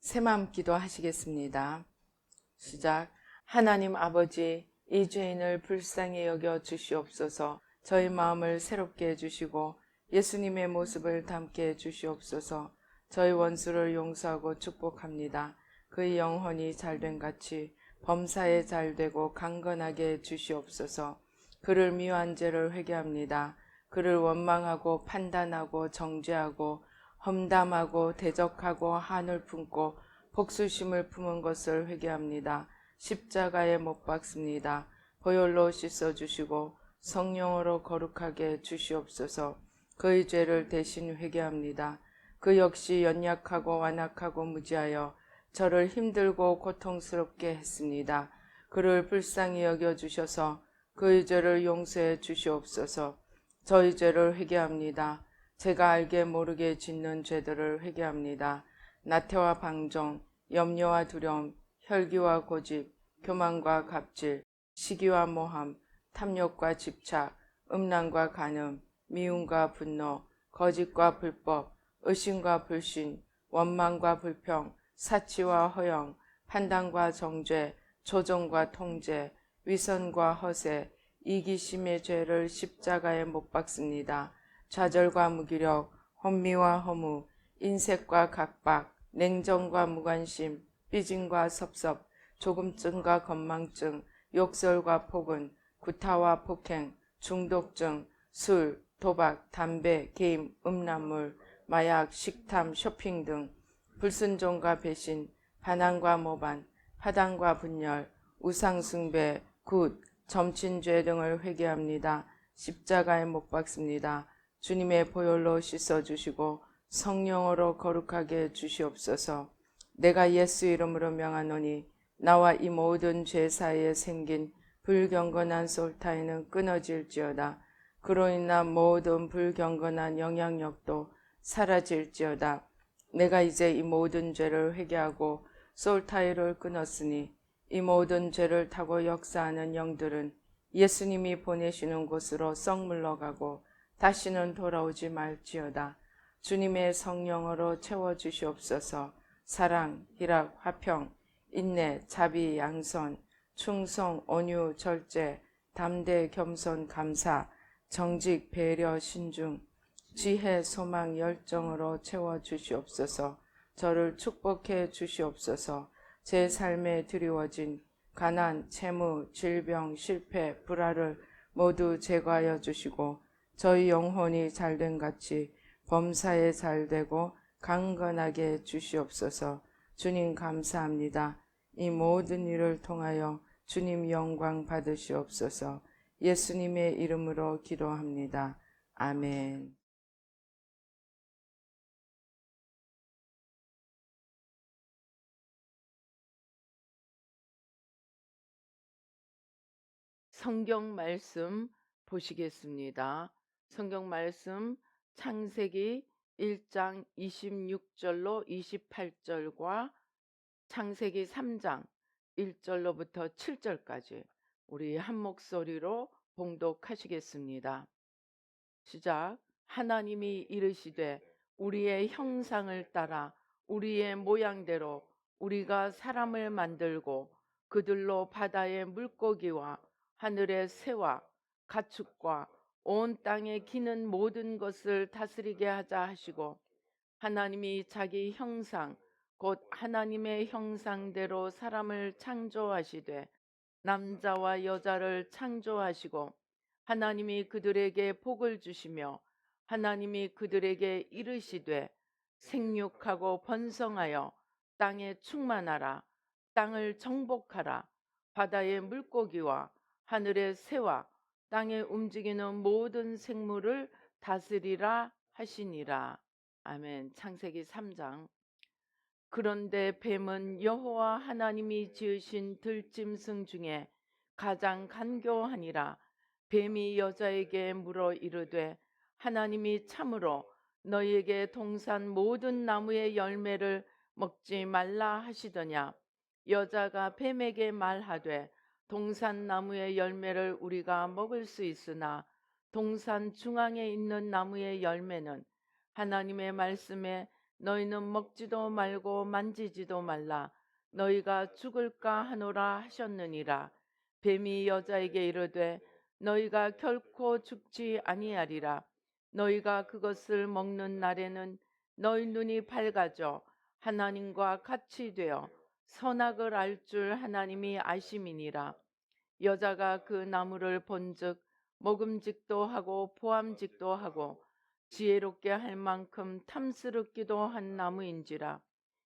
새마음 기도하시겠습니다. 시작. 하나님 아버지, 이 죄인을 불쌍히 여겨 주시옵소서. 저희 마음을 새롭게 해주시고 예수님의 모습을 담게 해주시옵소서. 저희 원수를 용서하고 축복합니다. 그의 영혼이 잘된 같이 범사에 잘되고 강건하게 해주시옵소서. 그를 미워한 죄를 회개합니다. 그를 원망하고 판단하고 정죄하고 험담하고 대적하고 한을 품고 복수심을 품은 것을 회개합니다. 십자가에 못 박습니다. 보혈로 씻어주시고 성령으로 거룩하게 주시옵소서. 그의 죄를 대신 회개합니다. 그 역시 연약하고 완악하고 무지하여 저를 힘들고 고통스럽게 했습니다. 그를 불쌍히 여겨주셔서 그의 죄를 용서해 주시옵소서. 저희 죄를 회개합니다. 제가 알게 모르게 짓는 죄들을 회개합니다. 나태와 방종, 염려와 두려움, 혈기와 고집, 교만과 갑질, 시기와 모함, 탐욕과 집착, 음란과 간음, 미움과 분노, 거짓과 불법, 의심과 불신, 원망과 불평, 사치와 허영, 판단과 정죄, 조종과 통제, 위선과 허세, 이기심의 죄를 십자가에 못 박습니다. 좌절과 무기력, 혼미와 허무, 인색과 각박, 냉정과 무관심, 삐짐과 섭섭, 조금증과 건망증, 욕설과 폭언, 구타와 폭행, 중독증, 술, 도박, 담배, 게임, 음란물, 마약, 식탐, 쇼핑 등 불순종과 배신, 반항과 모반, 파당과 분열, 우상숭배, 굿, 점친죄 등을 회개합니다. 십자가에 못 박습니다. 주님의 보혈로 씻어주시고 성령으로 거룩하게 주시옵소서. 내가 예수 이름으로 명하노니 나와 이 모든 죄 사이에 생긴 불경건한 솔타이는 끊어질지어다. 그로 인한 모든 불경건한 영향력도 사라질지어다. 내가 이제 이 모든 죄를 회개하고 솔타이를 끊었으니 이 모든 죄를 타고 역사하는 영들은 예수님이 보내시는 곳으로 썩 물러가고 다시는 돌아오지 말지어다. 주님의 성령으로 채워주시옵소서. 사랑, 희락, 화평, 인내, 자비, 양선, 충성, 온유, 절제, 담대, 겸손, 감사, 정직, 배려, 신중, 지혜, 소망, 열정으로 채워주시옵소서. 저를 축복해 주시옵소서. 제 삶에 드리워진 가난, 채무, 질병, 실패, 불화를 모두 제거하여 주시고 저희 영혼이 잘된 같이 범사에 잘되고 강건하게 주시옵소서. 주님 감사합니다. 이 모든 일을 통하여 주님 영광 받으시옵소서. 예수님의 이름으로 기도합니다. 아멘. 성경 말씀 보시겠습니다. 성경 말씀 창세기 1장 26절로 28절과 창세기 3장 1절로부터 7절까지 우리 한 목소리로 봉독하시겠습니다. 시작. 하나님이 이르시되 우리의 형상을 따라 우리의 모양대로 우리가 사람을 만들고 그들로 바다의 물고기와 하늘의 새와 가축과 온 땅에 기는 모든 것을 다스리게 하자 하시고 하나님이 자기 형상 곧 하나님의 형상대로 사람을 창조하시되 남자와 여자를 창조하시고 하나님이 그들에게 복을 주시며 하나님이 그들에게 이르시되 생육하고 번성하여 땅에 충만하라. 땅을 정복하라. 바다의 물고기와 하늘의 새와 땅에 움직이는 모든 생물을 다스리라 하시니라. 아멘. 창세기 3장. 그런데 뱀은 여호와 하나님이 지으신 들짐승 중에 가장 간교하니라. 뱀이 여자에게 물어 이르되 하나님이 참으로 너희에게 동산 모든 나무의 열매를 먹지 말라 하시더냐. 여자가 뱀에게 말하되 동산 나무의 열매를 우리가 먹을 수 있으나 동산 중앙에 있는 나무의 열매는 하나님의 말씀에 너희는 먹지도 말고 만지지도 말라. 너희가 죽을까 하노라 하셨느니라. 뱀이 여자에게 이르되 너희가 결코 죽지 아니하리라. 너희가 그것을 먹는 날에는 너희 눈이 밝아져 하나님과 같이 되어 선악을 알 줄 하나님이 아심이니라. 여자가 그 나무를 본즉 먹음직도 하고 보암직도 하고 지혜롭게 할 만큼 탐스럽기도 한 나무인지라.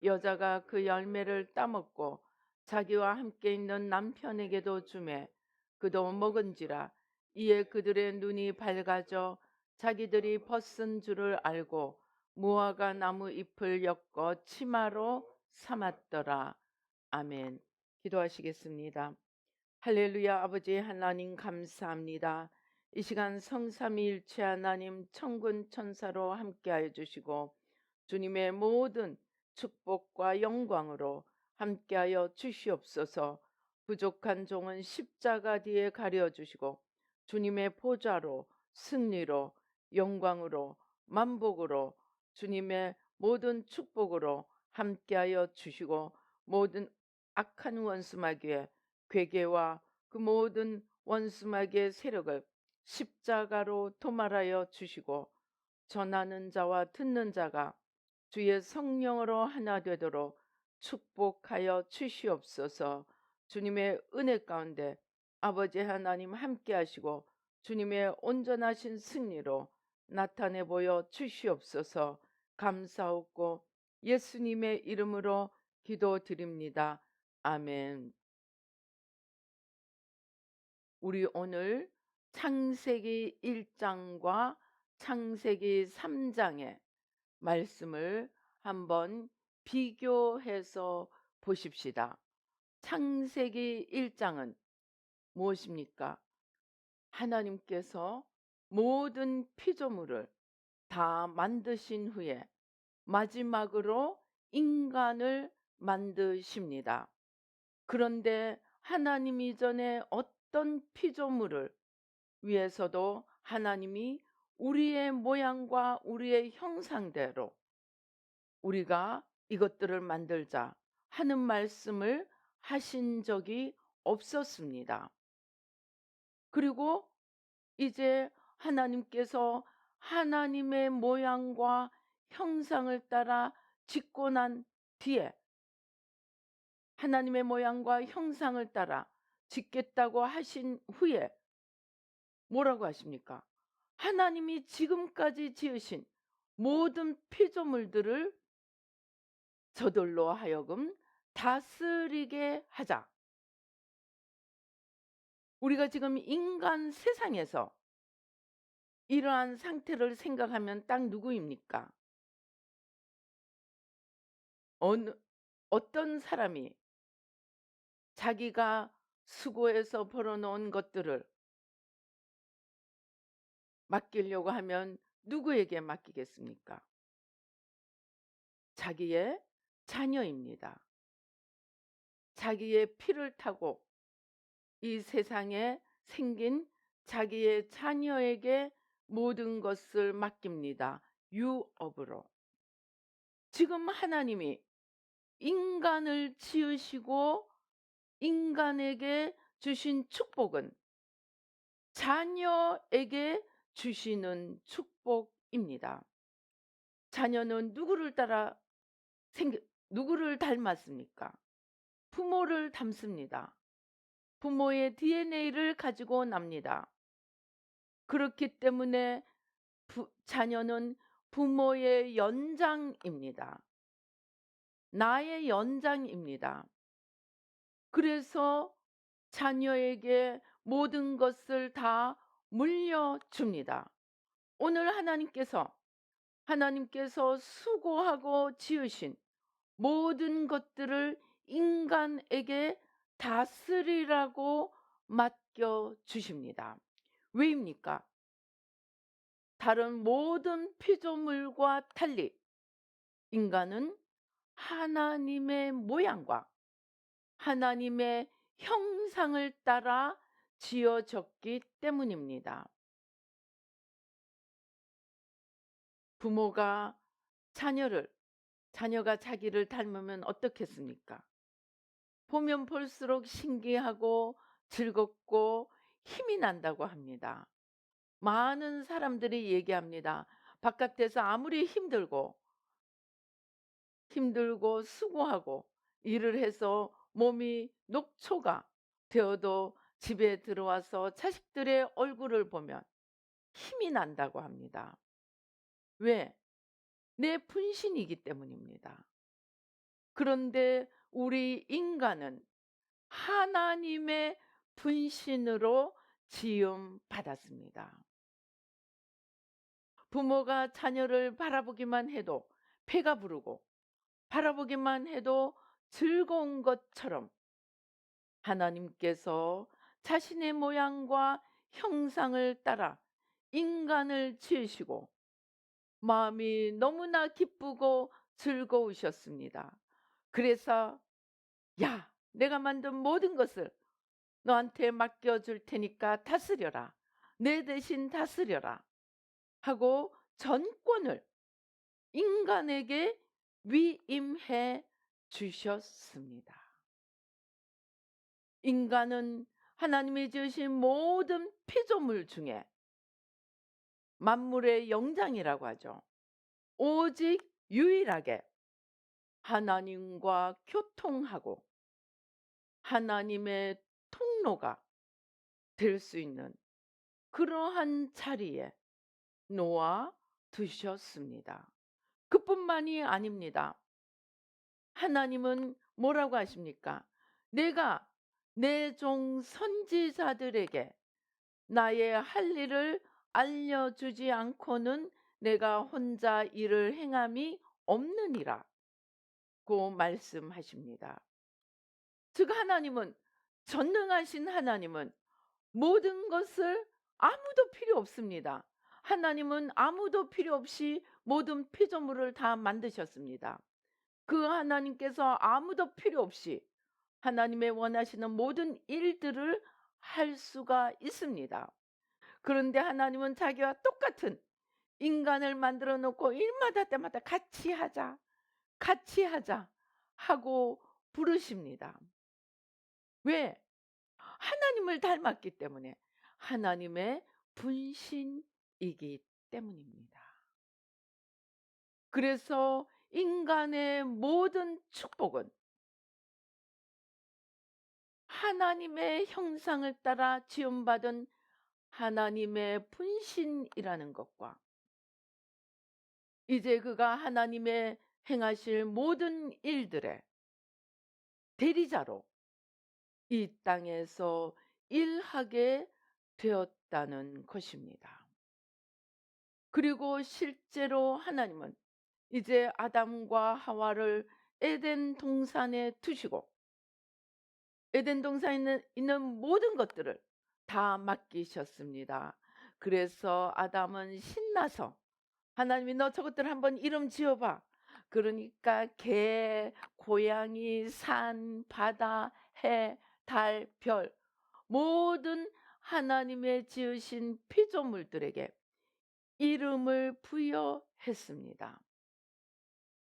여자가 그 열매를 따먹고 자기와 함께 있는 남편에게도 주매 그도 먹은지라. 이에 그들의 눈이 밝아져 자기들이 벗은 줄을 알고 무화과 나무 잎을 엮어 치마로 삼았더라. 아멘. 기도하시겠습니다. 할렐루야. 아버지 하나님 감사합니다. 이 시간 성삼위일체 하나님 천군 천사로 함께하여 주시고 주님의 모든 축복과 영광으로 함께하여 주시옵소서. 부족한 종은 십자가 뒤에 가려주시고 주님의 보좌로 승리로 영광으로 만복으로 주님의 모든 축복으로 함께하여 주시고 모든 악한 원수마귀의 괴계와 그 모든 원수마귀의 세력을 십자가로 도말하여 주시고 전하는 자와 듣는 자가 주의 성령으로 하나 되도록 축복하여 주시옵소서. 주님의 은혜 가운데 아버지 하나님 함께 하시고 주님의 온전하신 승리로 나타내 보여 주시옵소서. 감사하고 예수님의 이름으로 기도드립니다. 아멘. 우리 오늘 창세기 1장과 창세기 3장의 말씀을 한번 비교해서 보십시다. 창세기 1장은 무엇입니까? 하나님께서 모든 피조물을 다 만드신 후에 마지막으로 인간을 만드십니다. 그런데 하나님 이전에 어떤 피조물을 위해서도 하나님이 우리의 모양과 우리의 형상대로 우리가 이것들을 만들자 하는 말씀을 하신 적이 없었습니다. 그리고 이제 하나님께서 하나님의 모양과 형상을 따라 짓고 난 뒤에 하나님의 모양과 형상을 따라 짓겠다고 하신 후에 뭐라고 하십니까? 하나님이 지금까지 지으신 모든 피조물들을 저들로 하여금 다스리게 하자. 우리가 지금 인간 세상에서 이러한 상태를 생각하면 딱 누구입니까? 어떤 사람이 자기가 수고해서 벌어놓은 것들을 맡기려고 하면 누구에게 맡기겠습니까? 자기의 자녀입니다. 자기의 피를 타고 이 세상에 생긴 자기의 자녀에게 모든 것을 맡깁니다. 유업으로. 지금 하나님이 인간을 지으시고 인간에게 주신 축복은 자녀에게 주시는 축복입니다. 자녀는 누구를 닮았습니까? 부모를 닮습니다. 부모의 DNA를 가지고 납니다. 그렇기 때문에 자녀는 부모의 연장입니다. 나의 연장입니다. 그래서 자녀에게 모든 것을 다 물려줍니다. 오늘 하나님께서 수고하고 지으신 모든 것들을 인간에게 다스리라고 맡겨주십니다. 왜입니까? 다른 모든 피조물과 달리 인간은 하나님의 모양과 하나님의 형상을 따라 지어졌기 때문입니다. 부모가 자녀를 자녀가 자기를 닮으면 어떻겠습니까? 보면 볼수록 신기하고 즐겁고 힘이 난다고 합니다. 많은 사람들이 얘기합니다. 바깥에서 아무리 힘들고 수고하고 일을 해서 몸이 녹초가 되어도 집에 들어와서 자식들의 얼굴을 보면 힘이 난다고 합니다. 왜? 내 분신이기 때문입니다. 그런데 우리 인간은 하나님의 분신으로 지음 받았습니다. 부모가 자녀를 바라보기만 해도 배가 부르고 바라보기만 해도 즐거운 것처럼 하나님께서 자신의 모양과 형상을 따라 인간을 지으시고 마음이 너무나 기쁘고 즐거우셨습니다. 그래서 야, 내가 만든 모든 것을 너한테 맡겨줄 테니까 다스려라. 내 대신 다스려라. 하고 전권을 인간에게 위임해 주셨습니다. 인간은 하나님이 지으신 모든 피조물 중에 만물의 영장이라고 하죠. 오직 유일하게 하나님과 교통하고 하나님의 통로가 될 수 있는 그러한 자리에 놓아 두셨습니다. 그뿐만이 아닙니다. 하나님은 뭐라고 하십니까? 내가 내 종 선지자들에게 나의 할 일을 알려주지 않고는 내가 혼자 일을 행함이 없느니라 고 말씀하십니다. 즉 하나님은, 전능하신 하나님은 모든 것을 아무도 필요 없습니다. 하나님은 아무도 필요 없이 모든 피조물을 다 만드셨습니다. 그 하나님께서 아무도 필요 없이 하나님의 원하시는 모든 일들을 할 수가 있습니다. 그런데 하나님은 자기와 똑같은 인간을 만들어 놓고 일마다 때마다 같이 하자 하고 부르십니다. 왜? 하나님을 닮았기 때문에, 하나님의 분신이기 때문입니다. 그래서 인간의 모든 축복은 하나님의 형상을 따라 지음받은 하나님의 분신이라는 것과 이제 그가 하나님의 행하실 모든 일들의 대리자로 이 땅에서 일하게 되었다는 것입니다. 그리고 실제로 하나님은 이제 아담과 하와를 에덴 동산에 두시고 에덴 동산에 있는 모든 것들을 다 맡기셨습니다. 그래서 아담은 신나서 하나님이 너 저것들 한번 이름 지어봐. 그러니까 개, 고양이, 산, 바다, 해, 달, 별 모든 하나님의 지으신 피조물들에게 이름을 부여했습니다.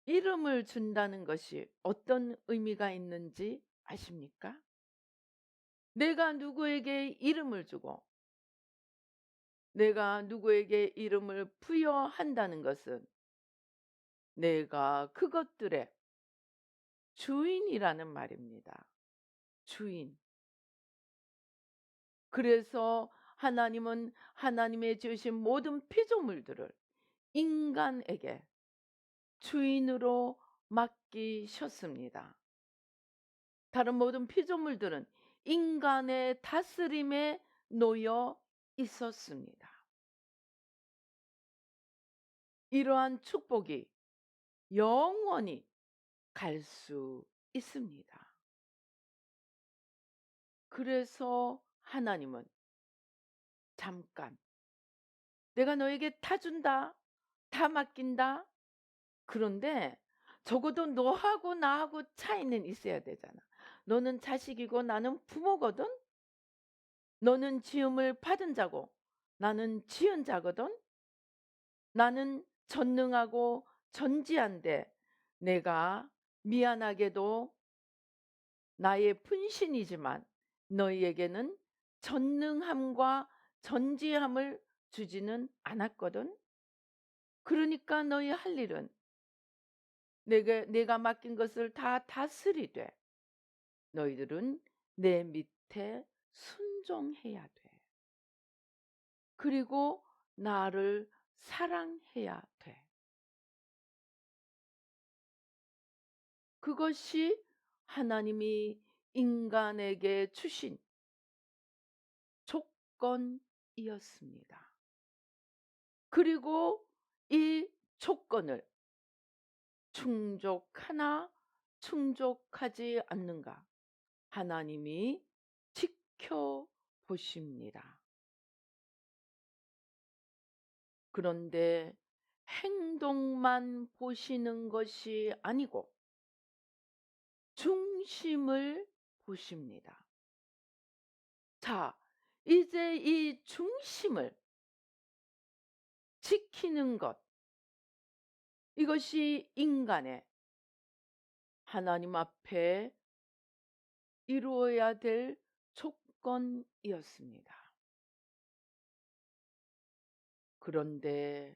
이름을 준다는 것이 어떤 의미가 있는지 아십니까? 내가 누구에게 이름을 주고 내가 누구에게 이름을 부여한다는 것은 내가 그것들의 주인이라는 말입니다. 주인. 그래서 하나님은 하나님의 지으신 모든 피조물들을 인간에게 주인으로 맡기셨습니다. 다른 모든 피조물들은 인간의 다스림에 놓여 있었습니다. 이러한 축복이 영원히 갈 수 있습니다. 그래서 하나님은 잠깐 내가 너에게 다 준다, 다 맡긴다. 그런데 적어도 너하고 나하고 차이는 있어야 되잖아. 너는 자식이고 나는 부모거든. 너는 지음을 받은 자고 나는 지은 자거든. 나는 전능하고 전지한데 내가 미안하게도 나의 분신이지만 너희에게는 전능함과 전지함을 주지는 않았거든. 그러니까 너희 할 일은 내가 맡긴 것을 다 다스리되 너희들은 내 밑에 순종해야 돼. 그리고 나를 사랑해야 돼. 그것이 하나님이 인간에게 주신 조건이었습니다. 그리고 이 조건을 충족하나 충족하지 않는가 하나님이 지켜보십니다. 그런데 행동만 보시는 것이 아니고 중심을 보십니다. 자, 이제 이 중심을 지키는 것, 이것이 인간의 하나님 앞에 이루어야 될 조건이었습니다. 그런데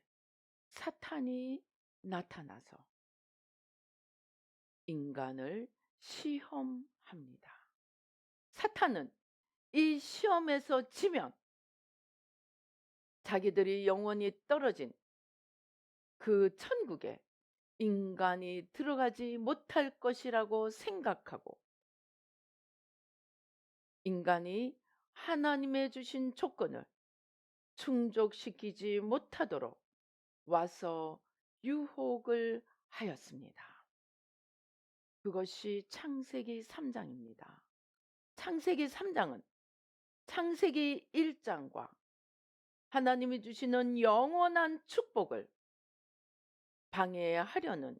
사탄이 나타나서 인간을 시험합니다. 사탄은 이 시험에서 지면 자기들이 영원히 떨어진 그 천국에 인간이 들어가지 못할 것이라고 생각하고 인간이 하나님의 주신 조건을 충족시키지 못하도록 와서 유혹을 하였습니다. 그것이 창세기 3장입니다. 창세기 3장은 창세기 1장과 하나님이 주시는 영원한 축복을 방해하려는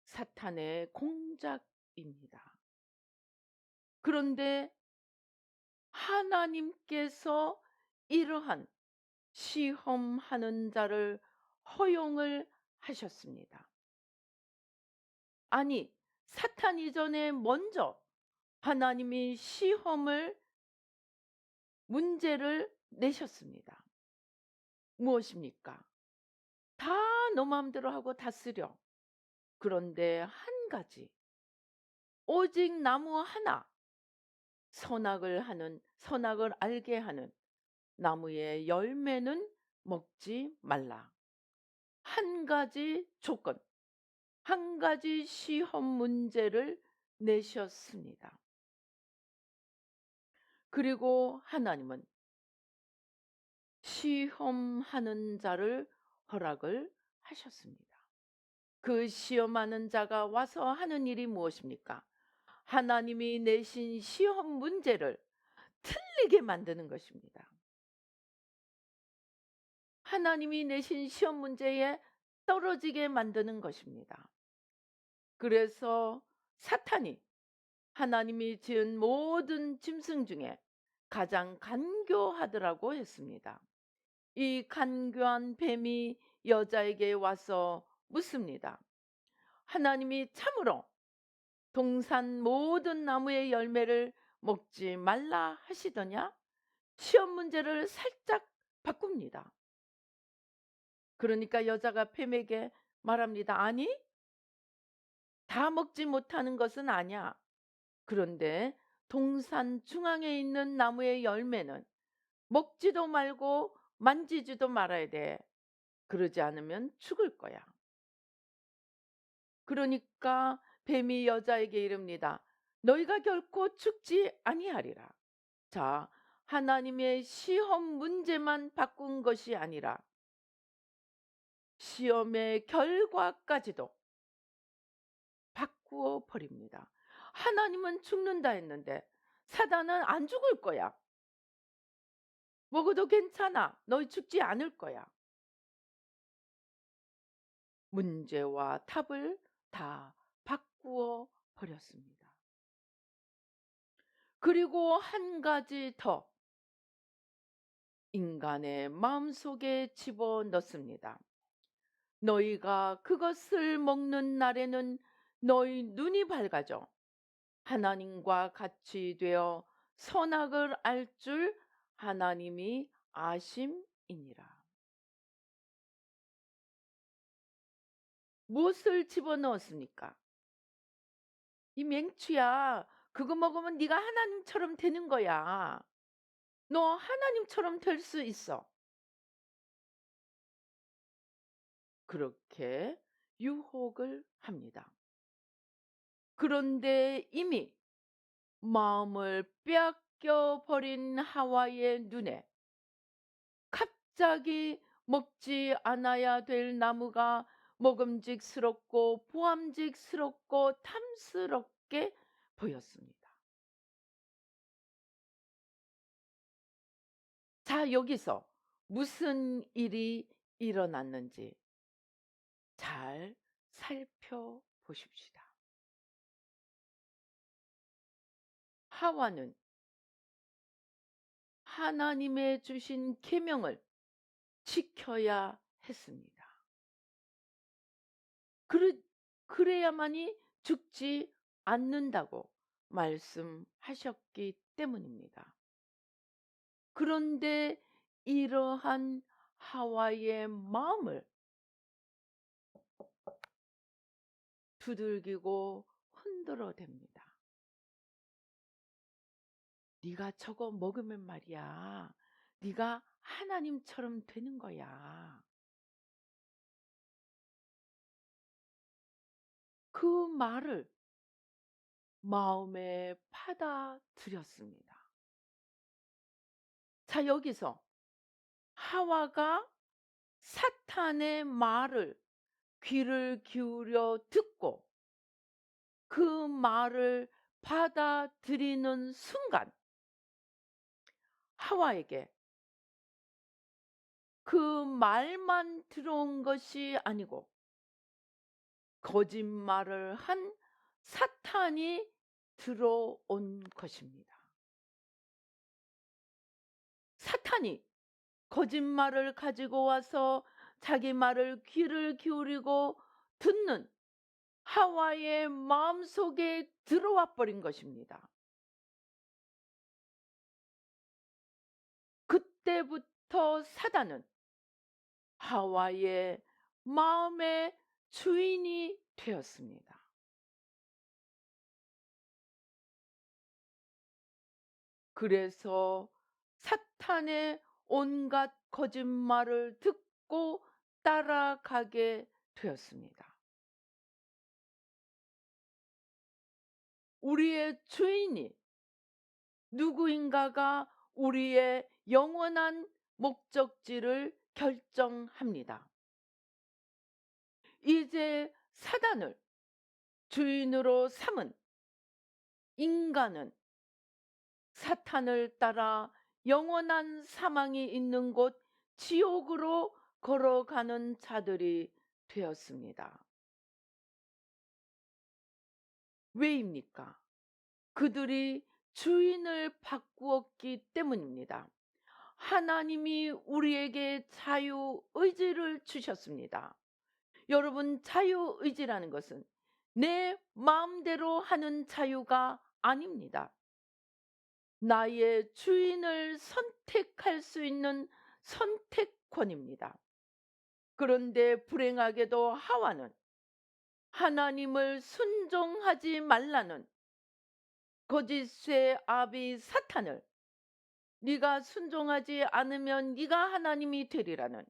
사탄의 공작입니다. 그런데 하나님께서 이러한 시험하는 자를 허용을 하셨습니다. 아니, 사탄 이전에 먼저 하나님이 문제를 내셨습니다. 무엇입니까? 다 너 마음대로 하고 다스려. 그런데 한 가지, 오직 나무 하나, 선악을 알게 하는 나무의 열매는 먹지 말라. 한 가지 조건, 한 가지 시험 문제를 내셨습니다. 그리고 하나님은 시험하는 자를 허락을 하셨습니다. 그 시험하는 자가 와서 하는 일이 무엇입니까? 하나님이 내신 시험 문제를 틀리게 만드는 것입니다. 하나님이 내신 시험 문제에 떨어지게 만드는 것입니다. 그래서 사탄이 하나님이 지은 모든 짐승 중에 가장 간교하더라고 했습니다. 이 간교한 뱀이 여자에게 와서 묻습니다. 하나님이 참으로 동산 모든 나무의 열매를 먹지 말라 하시더냐? 시험 문제를 살짝 바꿉니다. 그러니까 여자가 뱀에게 말합니다. 아니, 다 먹지 못하는 것은 아니야. 그런데 동산 중앙에 있는 나무의 열매는 먹지도 말고 만지지도 말아야 돼. 그러지 않으면 죽을 거야. 그러니까 뱀이 여자에게 이릅니다. 너희가 결코 죽지 아니하리라. 자, 하나님의 시험 문제만 바꾼 것이 아니라 시험의 결과까지도 바꾸어 버립니다. 하나님은 죽는다 했는데 사단은 안 죽을 거야. 먹어도 괜찮아. 너희 죽지 않을 거야. 문제와 답을 다 바꾸어 버렸습니다. 그리고 한 가지 더 인간의 마음속에 집어넣습니다. 너희가 그것을 먹는 날에는 너희 눈이 밝아져 하나님과 같이 되어 선악을 알 줄 하나님이 아심이니라. 무엇을 집어넣었습니까? 이 맹추야. 그거 먹으면 네가 하나님처럼 되는 거야. 너 하나님처럼 될 수 있어. 그렇게 유혹을 합니다. 그런데 이미 마음을 빼앗겨 버린 하와의 눈에 갑자기 먹지 않아야 될 나무가 먹음직스럽고 보암직스럽고 탐스럽게 보였습니다. 자, 여기서 무슨 일이 일어났는지 잘 살펴보십시다. 하와는 하나님의 주신 계명을 지켜야 했습니다. 그래, 그래야만이 죽지 않는다고 말씀하셨기 때문입니다. 그런데 이러한 하와의 마음을 두들기고 흔들어댑니다. 네가 저거 먹으면 말이야. 네가 하나님처럼 되는 거야. 그 말을 마음에 받아들였습니다. 자, 여기서 하와가 사탄의 말을 귀를 기울여 듣고 그 말을 받아들이는 순간 하와에게 그 말만 들어온 것이 아니고 거짓말을 한 사탄이 들어온 것입니다. 사탄이 거짓말을 가지고 와서 자기 말을 귀를 기울이고 듣는 하와의 마음속에 들어와 버린 것입니다. 그때부터 사단은 하와의 마음의 주인이 되었습니다. 그래서 사탄의 온갖 거짓말을 듣고 따라가게 되었습니다. 우리의 주인이 누구인가가 우리의 영원한 목적지를 결정합니다. 이제 사단을 주인으로 삼은 인간은 사탄을 따라 영원한 사망이 있는 곳 지옥으로 걸어가는 자들이 되었습니다. 왜입니까? 그들이 주인을 바꾸었기 때문입니다. 하나님이 우리에게 자유의지를 주셨습니다. 여러분, 자유의지라는 것은 내 마음대로 하는 자유가 아닙니다. 나의 주인을 선택할 수 있는 선택권입니다. 그런데 불행하게도 하와는 하나님을 순종하지 말라는 거짓의 아비 사탄을 네가 순종하지 않으면 네가 하나님이 되리라는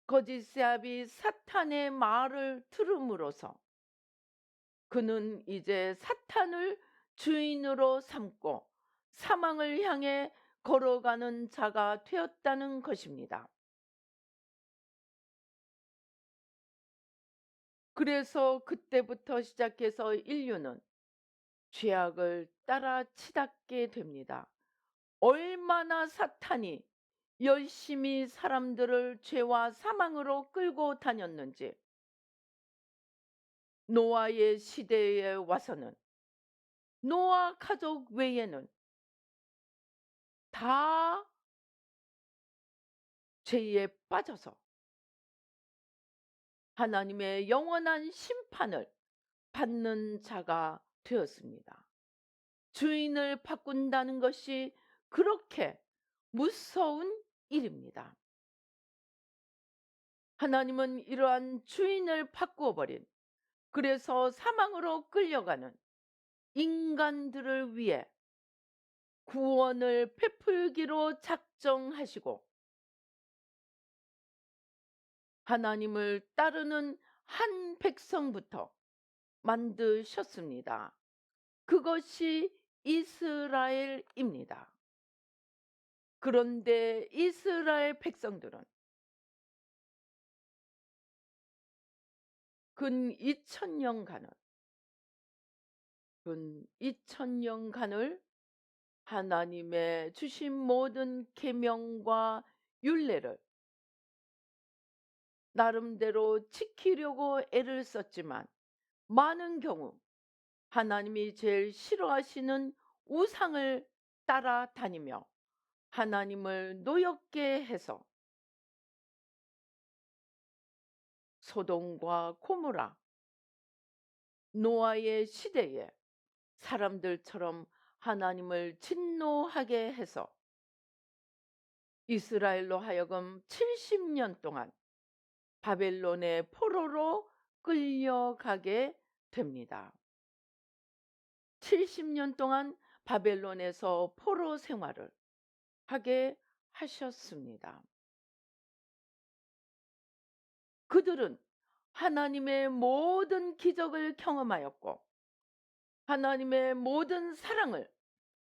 거짓의 아비 사탄의 말을 들음으로써 그는 이제 사탄을 주인으로 삼고 사망을 향해 걸어가는 자가 되었다는 것입니다. 그래서 그때부터 시작해서 인류는 죄악을 따라 치닫게 됩니다. 얼마나 사탄이 열심히 사람들을 죄와 사망으로 끌고 다녔는지 노아의 시대에 와서는 노아 가족 외에는 다 죄에 빠져서 하나님의 영원한 심판을 받는 자가 되었습니다. 주인을 바꾼다는 것이 그렇게 무서운 일입니다. 하나님은 이러한 주인을 바꾸어 버린, 그래서 사망으로 끌려가는 인간들을 위해 구원을 베풀기로 작정하시고 하나님을 따르는 한 백성부터 만드셨습니다. 그것이 이스라엘입니다. 그런데 이스라엘 백성들은 근 2000년간을 하나님의 주신 모든 계명과 율례를 나름대로 지키려고 애를 썼지만 많은 경우 하나님이 제일 싫어하시는 우상을 따라다니며 하나님을 노엽게 해서 소돔과 고모라, 노아의 시대에 사람들처럼 하나님을 진노하게 해서 이스라엘로 하여금 70년 동안 바벨론의 포로로 끌려가게 됩니다. 70년 동안 바벨론에서 포로 생활을 하게 하셨습니다. 그들은 하나님의 모든 기적을 경험하였고 하나님의 모든 사랑을,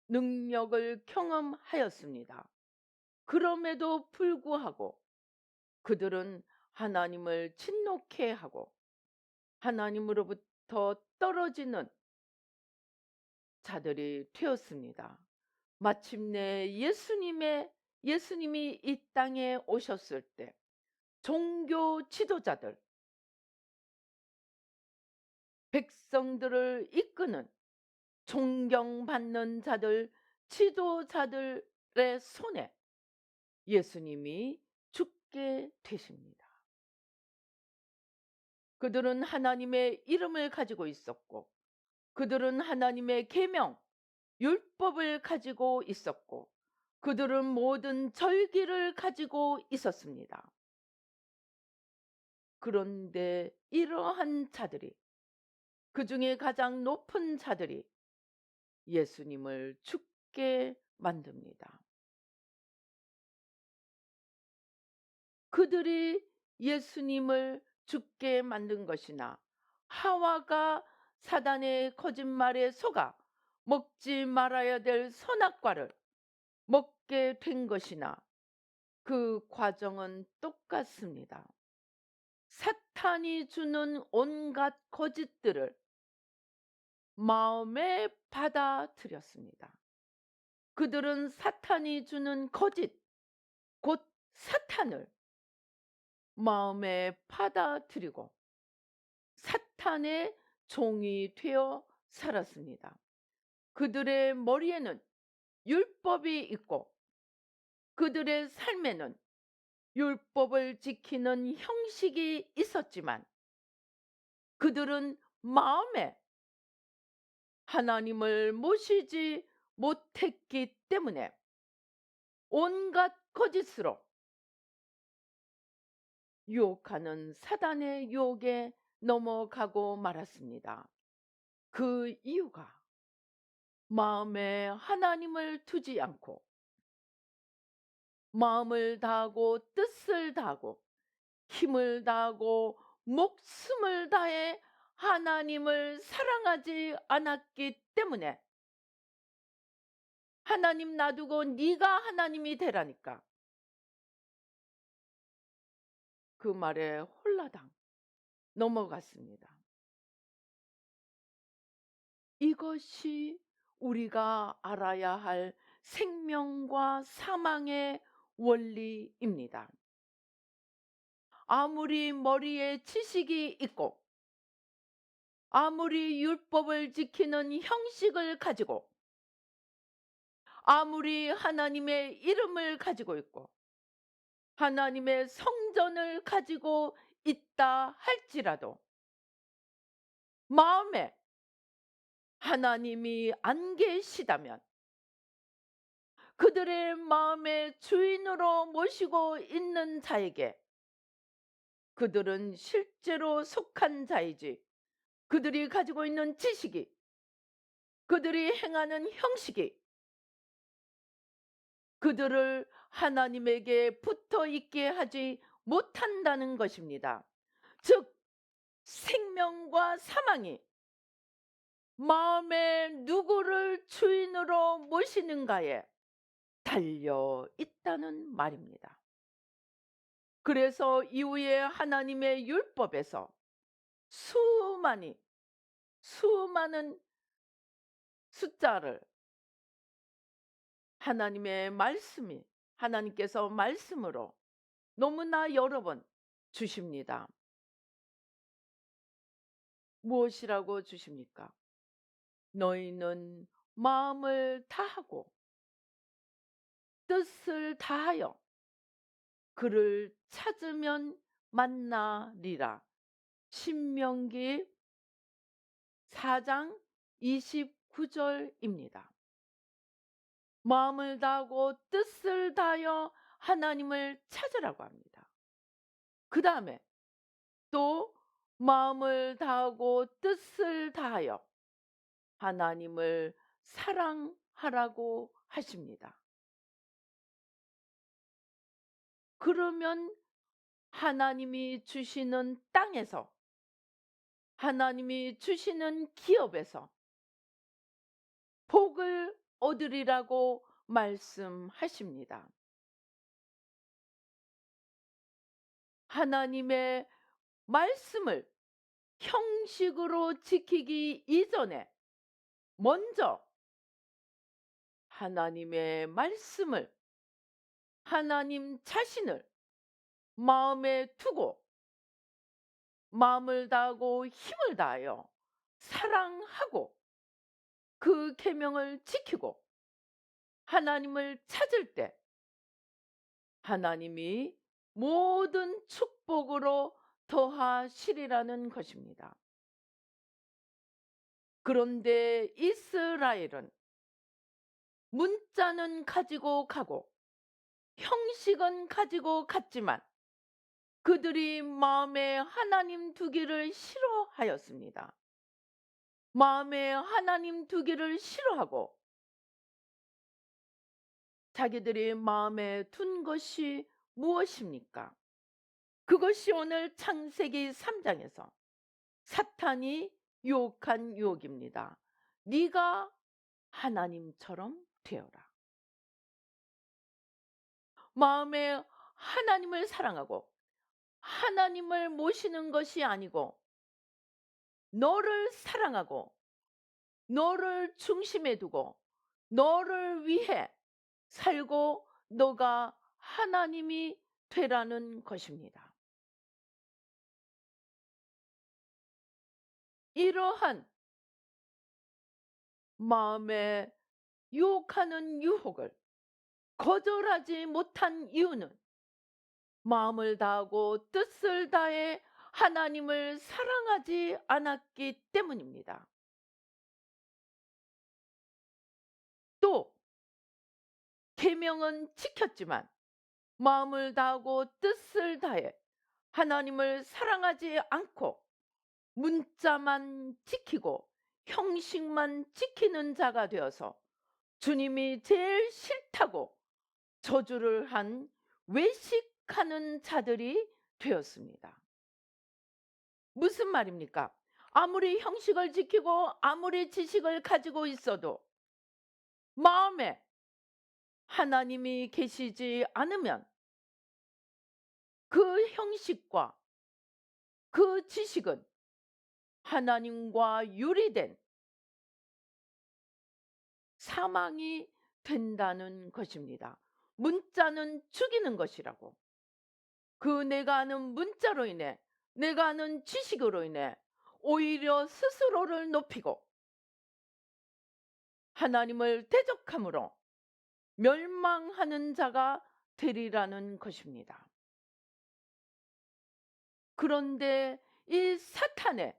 능력을 경험하였습니다. 그럼에도 불구하고 그들은 하나님을 진노케 하고 하나님으로부터 떨어지는 자들이 되었습니다. 마침내 예수님이 이 땅에 오셨을 때 종교 지도자들, 백성들을 이끄는 존경받는 자들, 지도자들의 손에 예수님이 죽게 되십니다. 그들은 하나님의 이름을 가지고 있었고 그들은 하나님의 계명, 율법을 가지고 있었고 그들은 모든 절기를 가지고 있었습니다. 그런데 이러한 자들이, 그 중에 가장 높은 자들이 예수님을 죽게 만듭니다. 그들이 예수님을 죽게 만든 것이나 하와가 사단의 거짓말에 속아 먹지 말아야 될 선악과를 먹게 된 것이나 그 과정은 똑같습니다. 사탄이 주는 온갖 거짓들을 마음에 받아들였습니다. 그들은 사탄이 주는 거짓, 곧 사탄을 마음에 받아들이고 사탄의 종이 되어 살았습니다. 그들의 머리에는 율법이 있고 그들의 삶에는 율법을 지키는 형식이 있었지만 그들은 마음에 하나님을 모시지 못했기 때문에 온갖 거짓으로 유혹하는 사단의 유혹에 넘어가고 말았습니다. 그 이유가 마음에 하나님을 두지 않고 마음을 다하고 뜻을 다하고 힘을 다하고 목숨을 다해 하나님을 사랑하지 않았기 때문에 하나님 놔두고 네가 하나님이 되라니까 그 말에 홀라당 넘어갔습니다. 이것이 우리가 알아야 할 생명과 사망의 원리입니다. 아무리 머리에 지식이 있고 아무리 율법을 지키는 형식을 가지고 아무리 하나님의 이름을 가지고 있고 하나님의 성전을 가지고 있다 할지라도 마음에 하나님이 안 계시다면 그들의 마음의 주인으로 모시고 있는 자에게 그들은 실제로 속한 자이지, 그들이 가지고 있는 지식이, 그들이 행하는 형식이 그들을 하나님에게 붙어 있게 하지 못한다는 것입니다. 즉, 생명과 사망이 마음에 누구를 주인으로 모시는가에 달려 있다는 말입니다. 그래서 이후에 하나님의 율법에서 수많은 숫자를 하나님께서 말씀으로 너무나 여러 번 주십니다. 무엇이라고 주십니까? 너희는 마음을 다하고 뜻을 다하여 그를 찾으면 만나리라. 신명기 4장 29절입니다. 마음을 다하고 뜻을 다하여 하나님을 찾으라고 합니다. 그 다음에 또 마음을 다하고 뜻을 다하여 하나님을 사랑하라고 하십니다. 그러면 하나님이 주시는 땅에서, 하나님이 주시는 기업에서 복을 얻으리라고 말씀하십니다. 하나님의 말씀을 형식으로 지키기 이전에 먼저 하나님의 말씀을, 하나님 자신을 마음에 두고 마음을 다하고 힘을 다하여 사랑하고 그 계명을 지키고 하나님을 찾을 때 하나님이 모든 축복으로 더하시리라는 것입니다. 그런데 이스라엘은 문자는 가지고 가고 형식은 가지고 갔지만 그들이 마음에 하나님 두기를 싫어하였습니다. 마음에 하나님 두기를 싫어하고 자기들이 마음에 둔 것이 무엇입니까? 그것이 오늘 창세기 3장에서 사탄이 유혹한 유혹입니다. 네가 하나님처럼 되어라. 마음에 하나님을 사랑하고 하나님을 모시는 것이 아니고 너를 사랑하고 너를 중심에 두고 너를 위해 살고 너가 하나님이 되라는 것입니다. 이러한 마음에 유혹하는 유혹을 거절하지 못한 이유는 마음을 다하고 뜻을 다해 하나님을 사랑하지 않았기 때문입니다. 또 계명은 지켰지만 마음을 다하고 뜻을 다해 하나님을 사랑하지 않고 문자만 지키고 형식만 지키는 자가 되어서 주님이 제일 싫다고 저주를 한 외식하는 자들이 되었습니다. 무슨 말입니까? 아무리 형식을 지키고 아무리 지식을 가지고 있어도 마음에 하나님이 계시지 않으면 그 형식과 그 지식은 하나님과 유리된 사망이 된다는 것입니다. 문자는 죽이는 것이라고. 그 내가 아는 문자로 인해, 내가 아는 지식으로 인해 오히려 스스로를 높이고 하나님을 대적함으로 멸망하는 자가 되리라는 것입니다. 그런데 이 사탄의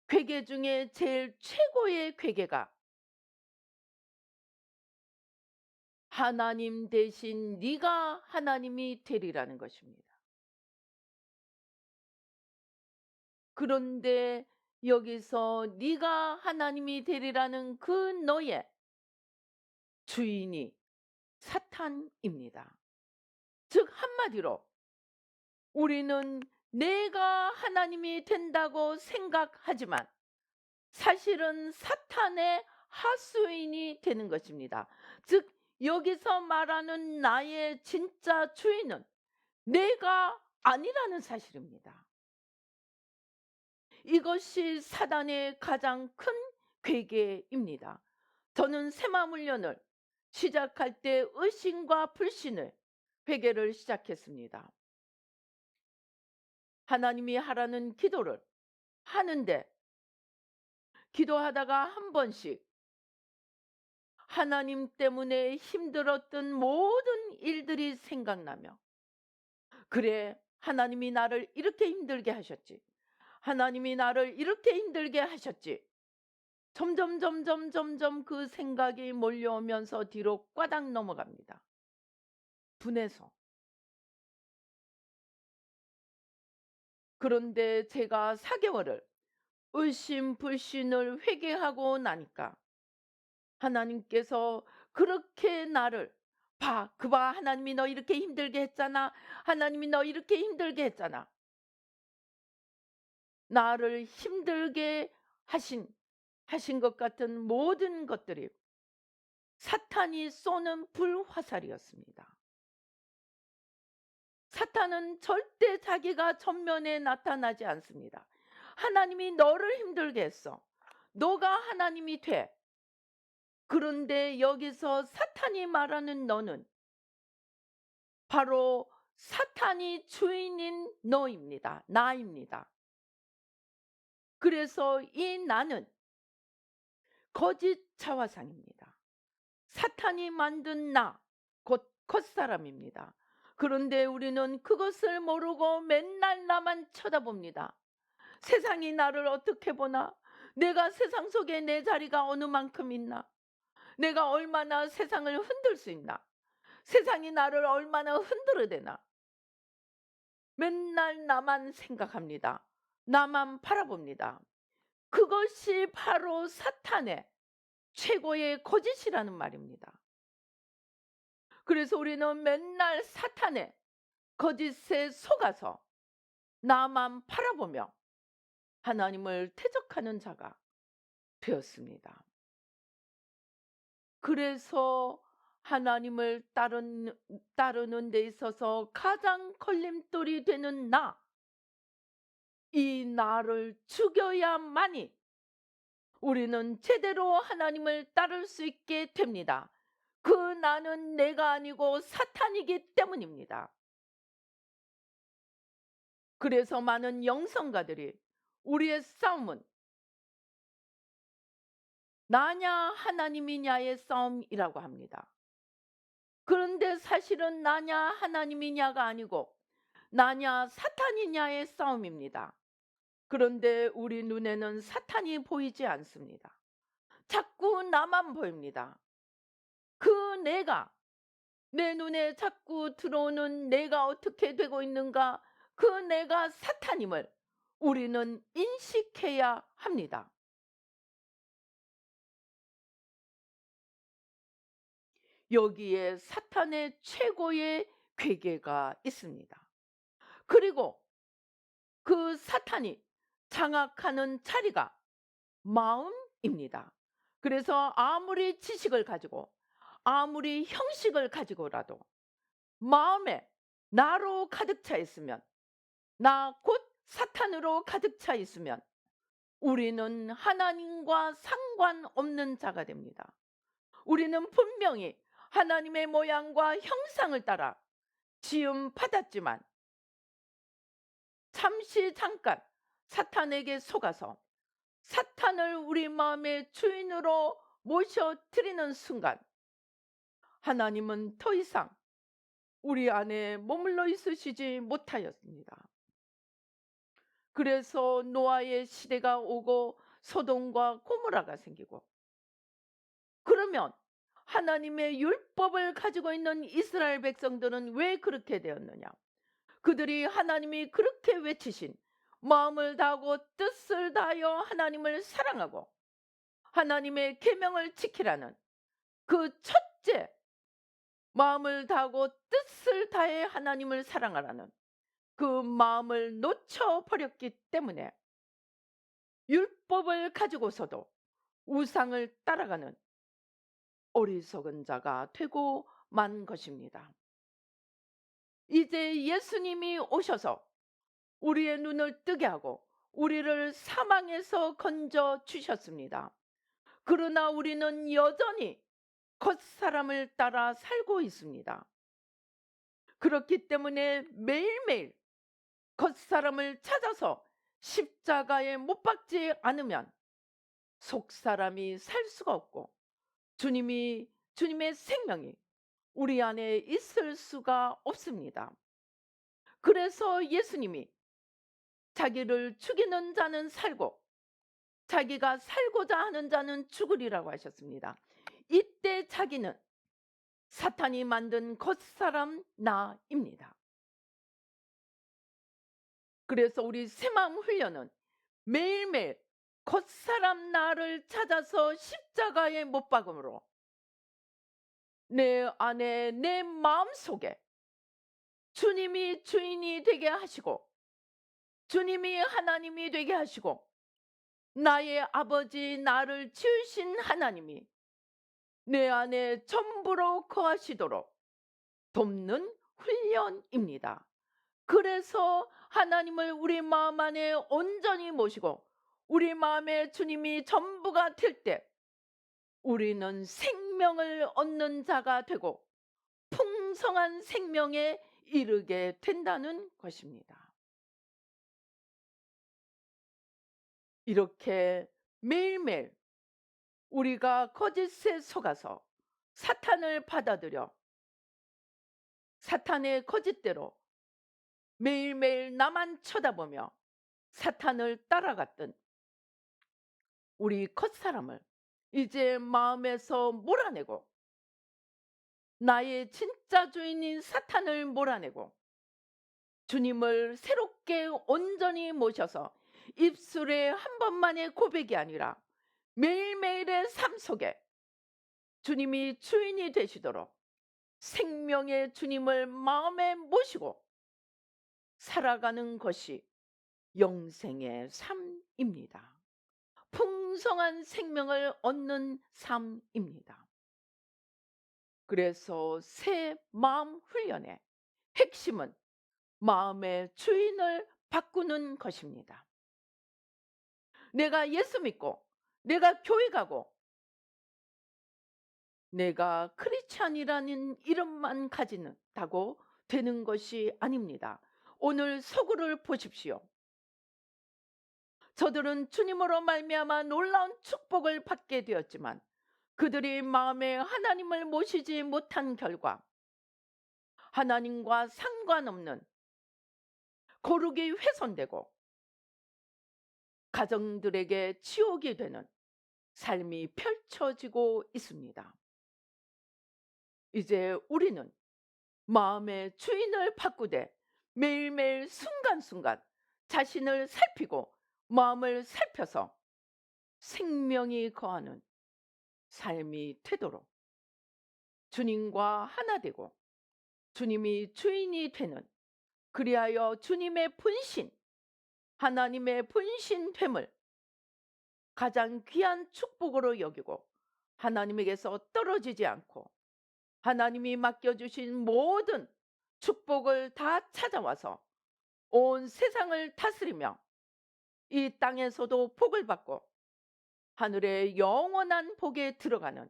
괴계 중에 제일 최고의 괴계가 하나님 대신 네가 하나님이 되리라는 것입니다. 그런데 여기서 네가 하나님이 되리라는 그 너의 주인이 사탄입니다. 즉 한마디로 우리는 내가 하나님이 된다고 생각하지만 사실은 사탄의 하수인이 되는 것입니다. 즉 여기서 말하는 나의 진짜 주인은 내가 아니라는 사실입니다. 이것이 사단의 가장 큰 괴계입니다. 저는 새마을훈련을 시작할 때 의심과 불신을 회개를 시작했습니다. 하나님이 하라는 기도를 하는데 기도하다가 한 번씩 하나님 때문에 힘들었던 모든 일들이 생각나며 그래 하나님이 나를 이렇게 힘들게 하셨지. 하나님이 나를 이렇게 힘들게 하셨지. 점점 그 생각이 몰려오면서 뒤로 꽈당 넘어갑니다. 분해서. 그런데 제가 4개월을 의심불신을 회개하고 나니까 하나님께서 그렇게 나를 그봐 하나님이 너 이렇게 힘들게 했잖아. 하나님이 너 이렇게 힘들게 했잖아. 나를 힘들게 하신 것 같은 모든 것들이 사탄이 쏘는 불화살이었습니다. 사탄은 절대 자기가 전면에 나타나지 않습니다. 하나님이 너를 힘들게 했어. 너가 하나님이 돼. 그런데 여기서 사탄이 말하는 너는 바로 사탄이 주인인 너입니다. 나입니다. 그래서 이 나는 거짓 자화상입니다. 사탄이 만든 나, 곧 겉사람입니다. 그런데 우리는 그것을 모르고 맨날 나만 쳐다봅니다. 세상이 나를 어떻게 보나? 내가 세상 속에 내 자리가 어느 만큼 있나? 내가 얼마나 세상을 흔들 수 있나? 세상이 나를 얼마나 흔들어대나? 맨날 나만 생각합니다. 나만 바라봅니다. 그것이 바로 사탄의 최고의 거짓이라는 말입니다. 그래서 우리는 맨날 사탄의 거짓에 속아서 나만 바라보며 하나님을 대적하는 자가 되었습니다. 그래서 하나님을 따르는 데 있어서 가장 걸림돌이 되는 이 나를 죽여야만이 우리는 제대로 하나님을 따를 수 있게 됩니다. 그 나는 내가 아니고 사탄이기 때문입니다. 그래서 많은 영성가들이 우리의 싸움은 나냐 하나님이냐의 싸움이라고 합니다. 그런데 사실은 나냐 하나님이냐가 아니고 나냐 사탄이냐의 싸움입니다. 그런데 우리 눈에는 사탄이 보이지 않습니다. 자꾸 나만 보입니다. 그 내가 내 눈에 자꾸 들어오는 내가 어떻게 되고 있는가, 그 내가 사탄임을 우리는 인식해야 합니다. 여기에 사탄의 최고의 괴계가 있습니다. 그리고 그 사탄이 장악하는 자리가 마음입니다. 그래서 아무리 지식을 가지고 아무리 형식을 가지고라도 마음에 나로 가득 차 있으면, 나 곧 사탄으로 가득 차 있으면 우리는 하나님과 상관없는 자가 됩니다. 우리는 분명히 하나님의 모양과 형상을 따라 지음 받았지만 잠깐 사탄에게 속아서 사탄을 우리 마음의 주인으로 모셔드리는 순간 하나님은 더 이상 우리 안에 머물러 있으시지 못하였습니다. 그래서 노아의 시대가 오고 소돔과 고모라가 생기고, 그러면 하나님의 율법을 가지고 있는 이스라엘 백성들은 왜 그렇게 되었느냐? 그들이 하나님이 그렇게 외치신 마음을 다하고 뜻을 다하여 하나님을 사랑하고 하나님의 계명을 지키라는 그 첫째, 마음을 다하고 뜻을 다해 하나님을 사랑하라는 그 마음을 놓쳐버렸기 때문에 율법을 가지고서도 우상을 따라가는 어리석은 자가 되고 만 것입니다. 이제 예수님이 오셔서 우리의 눈을 뜨게 하고 우리를 사망에서 건져 주셨습니다. 그러나 우리는 여전히 겉사람을 따라 살고 있습니다. 그렇기 때문에 매일매일 겉사람을 찾아서 십자가에 못 박지 않으면 속사람이 살 수가 없고 주님의 생명이 우리 안에 있을 수가 없습니다. 그래서 예수님이 자기를 죽이는 자는 살고 자기가 살고자 하는 자는 죽으리라고 하셨습니다. 이때 자기는 사탄이 만든 겉사람 나입니다. 그래서 우리 새마음 훈련은 매일매일 겉사람 나를 찾아서 십자가에 못 박음으로 내 안에 내 마음속에 주님이 주인이 되게 하시고 주님이 하나님이 되게 하시고 나의 아버지 나를 지으신 하나님이 내 안에 전부로 거하시도록 돕는 훈련입니다. 그래서 하나님을 우리 마음 안에 온전히 모시고 우리 마음에 주님이 전부가 될 때 우리는 생명을 얻는 자가 되고 풍성한 생명에 이르게 된다는 것입니다. 이렇게 매일매일 우리가 거짓에 속아서 사탄을 받아들여 사탄의 거짓대로 매일매일 나만 쳐다보며 사탄을 따라갔던 우리 겉사람을 이제 마음에서 몰아내고 나의 진짜 주인인 사탄을 몰아내고 주님을 새롭게 온전히 모셔서 입술에 한 번만의 고백이 아니라 매일매일의 삶 속에 주님이 주인이 되시도록 생명의 주님을 마음에 모시고 살아가는 것이 영생의 삶입니다. 풍성한 생명을 얻는 삶입니다. 그래서 새 마음 훈련의 핵심은 마음의 주인을 바꾸는 것입니다. 내가 예수 믿고 내가 교회 가고 내가 크리스찬이라는 이름만 가진다고 되는 것이 아닙니다. 오늘 서구를 보십시오. 저들은 주님으로 말미암아 놀라운 축복을 받게 되었지만 그들이 마음에 하나님을 모시지 못한 결과 하나님과 상관없는 거룩이 훼손되고 가정들에게 지옥이 되는 삶이 펼쳐지고 있습니다. 이제 우리는 마음의 주인을 바꾸되 매일매일 순간순간 자신을 살피고 마음을 살펴서 생명이 거하는 삶이 되도록 주님과 하나 되고 주님이 주인이 되는, 그리하여 주님의 분신, 하나님의 분신됨을 가장 귀한 축복으로 여기고 하나님에게서 떨어지지 않고 하나님이 맡겨주신 모든 축복을 다 찾아와서 온 세상을 다스리며 이 땅에서도 복을 받고 하늘의 영원한 복에 들어가는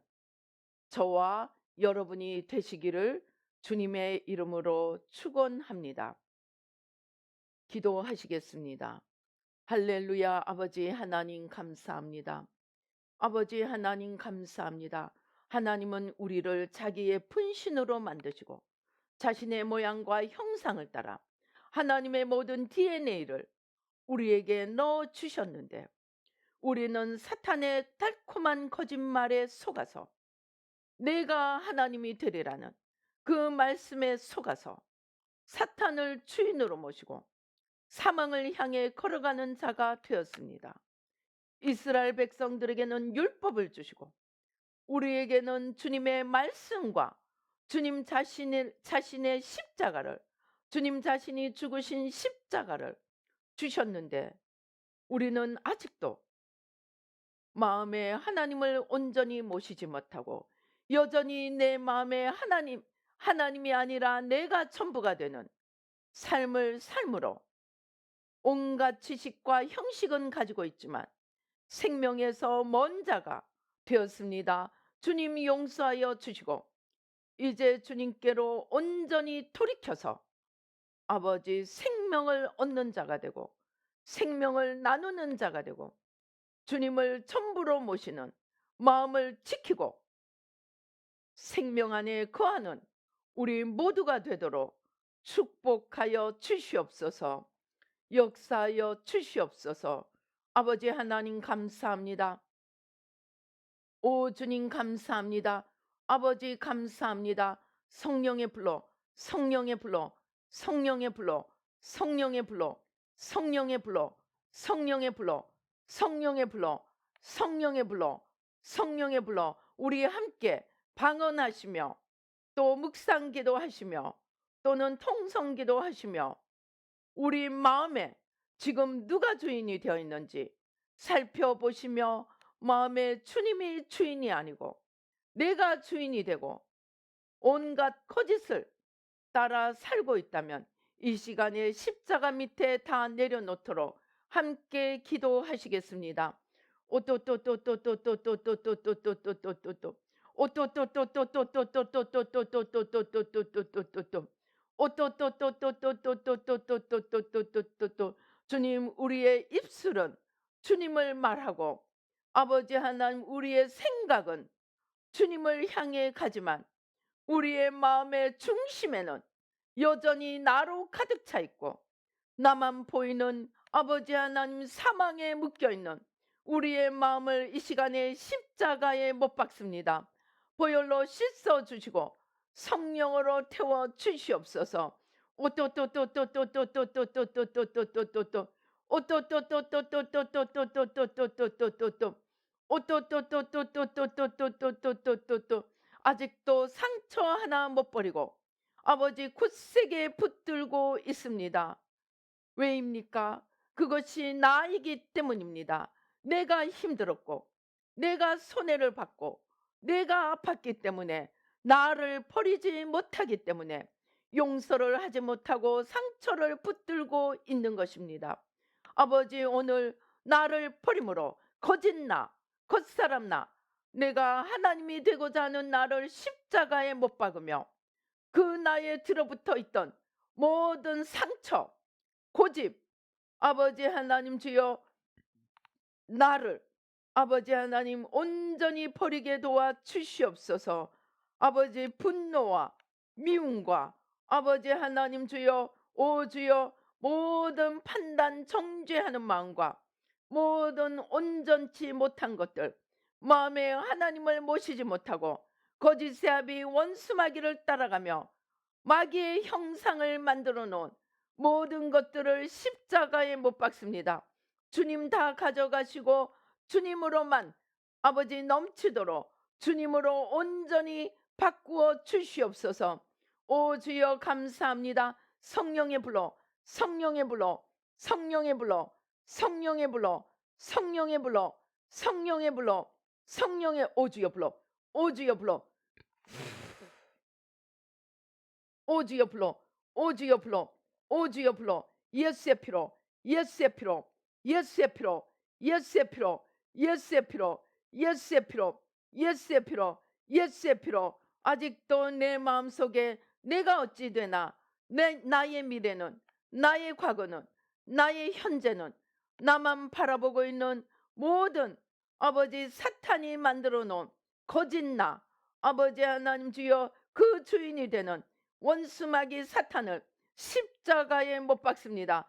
저와 여러분이 되시기를 주님의 이름으로 축원합니다. 기도하시겠습니다. 할렐루야. 아버지 하나님 감사합니다. 아버지 하나님 감사합니다. 하나님은 우리를 자기의 분신으로 만드시고 자신의 모양과 형상을 따라 하나님의 모든 DNA를 우리에게 넣어 주셨는데 우리는 사탄의 달콤한 거짓말에 속아서 내가 하나님이 되리라는 그 말씀에 속아서 사탄을 주인으로 모시고 사망을 향해 걸어가는 자가 되었습니다. 이스라엘 백성들에게는 율법을 주시고 우리에게는 주님의 말씀과 주님 자신의 십자가를, 주님 자신이 죽으신 십자가를 주셨는데 우리는 아직도 마음에 하나님을 온전히 모시지 못하고 여전히 내 마음에 하나님이 아니라 내가 전부가 되는 삶을 삶으로 온갖 지식과 형식은 가지고 있지만 생명에서 먼 자가 되었습니다. 주님 용서하여 주시고 이제 주님께로 온전히 돌이켜서 아버지 생명을 얻는 자가 되고 생명을 나누는 자가 되고 주님을 전부로 모시는 마음을 지키고 생명 안에 거하는 우리 모두가 되도록 축복하여 주시옵소서. 역사하여 주시옵소서. 아버지 하나님 감사합니다. 오 주님 감사합니다. 아버지 감사합니다. 성령의 불로 성령의 불로 성령의 불로 성령의 불로 성령의 불로 성령의 불로 성령의 불로 성령의 불로 성령의 불로 우리 함께 방언하시며 또 묵상기도 하시며 또는 통성기도 하시며 우리 마음에 지금 누가 주인이 되어 있는지 살펴보시며 마음에 주님이 주인이 아니고 내가 주인이 되고 온갖 거짓을 따라 살고 있다면 이 시간에 십자가 밑에 다 내려놓도록 함께 기도하시겠습니다. 오또또또또또또또또또또또또또또또 오또또또또또또또또또또또또또또또또또또또 오또또또또또또또또또또또또또또 주님 우리의 입술은 주님을 말하고 아버지 하나님 우리의 생각은 주님을 향해 가지만 우리의 마음의 중심에는 여전히 나로 가득 차 있고 나만 보이는 아버지 하나님 사망에 묶여 있는 우리의 마음을 이 시간에 십자가에 못 박습니다. 보혈로 씻어 주시고 성령으로 태워 주시옵소서. 오또또또또또또또또또또또또또또또 오또또또또또또또또또또또또또 오또또또또또또또또또또또 아직도 상처 하나 못 버리고 아버지 굳세게 붙들고 있습니다. 왜입니까? 그것이 나이기 때문입니다. 내가 힘들었고 내가 손해를 받고 내가 아팠기 때문에 나를 버리지 못하기 때문에 용서를 하지 못하고 상처를 붙들고 있는 것입니다. 아버지 오늘 나를 버림으로 거짓나 겉사람나 내가 하나님이 되고자 하는 나를 십자가에 못 박으며 그 나에 들어붙어 있던 모든 상처 고집 아버지 하나님 주여 나를 아버지 하나님 온전히 버리게 도와 주시옵소서. 아버지 분노와 미움과 아버지 하나님 주여 오 주여 모든 판단 정죄하는 마음과 모든 온전치 못한 것들 마음에 하나님을 모시지 못하고 거짓의 아비 원수마귀를 따라가며 마귀의 형상을 만들어 놓은 모든 것들을 십자가에 못 박습니다. 주님 다 가져가시고 주님으로만 아버지 넘치도록 주님으로 온전히 바꾸어 주시옵소서. 오 주여 감사합니다. 성령의 불로 성령의 불로 성령의 불로 성령의 불로 성령의 불로 성령의 불로 성령의 오주여 불로 오주여 불로 오주여 불로 오주여 불로 오주여 불로 예수의 피로 예수의 피로 예수의 피로 예수의 피로 예수의 피로 예수의 피로 예수의 피로 예수의 피로 아직도 내 마음속에 내가 어찌 되나 나의 미래는 나의 과거는 나의 현재는 나만 바라보고 있는 모든 아버지 사탄이 만들어 놓은 거짓나 아버지 하나님 주여 그 주인이 되는 원수마귀 사탄을 십자가에 못 박습니다.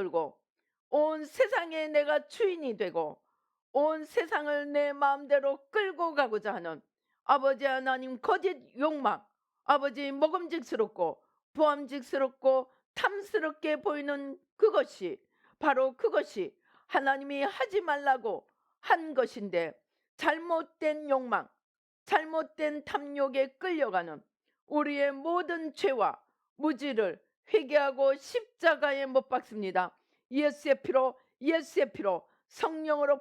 들고 온 세상에 내가 주인이 되고 온 세상을 내 마음대로 끌고 가고자 하는 아버지 하나님 거짓 욕망, 아버지 먹음직스럽고 보암직스럽고 탐스럽게 보이는 그것이 바로 그것이 하나님이 하지 말라고 한 것인데, 잘못된 욕망, 잘못된 탐욕에 끌려가는 우리의 모든 죄와 무지를 회개하고 십자가에 못 박습니다. 예수의 피로, 예수의 피로 성령으로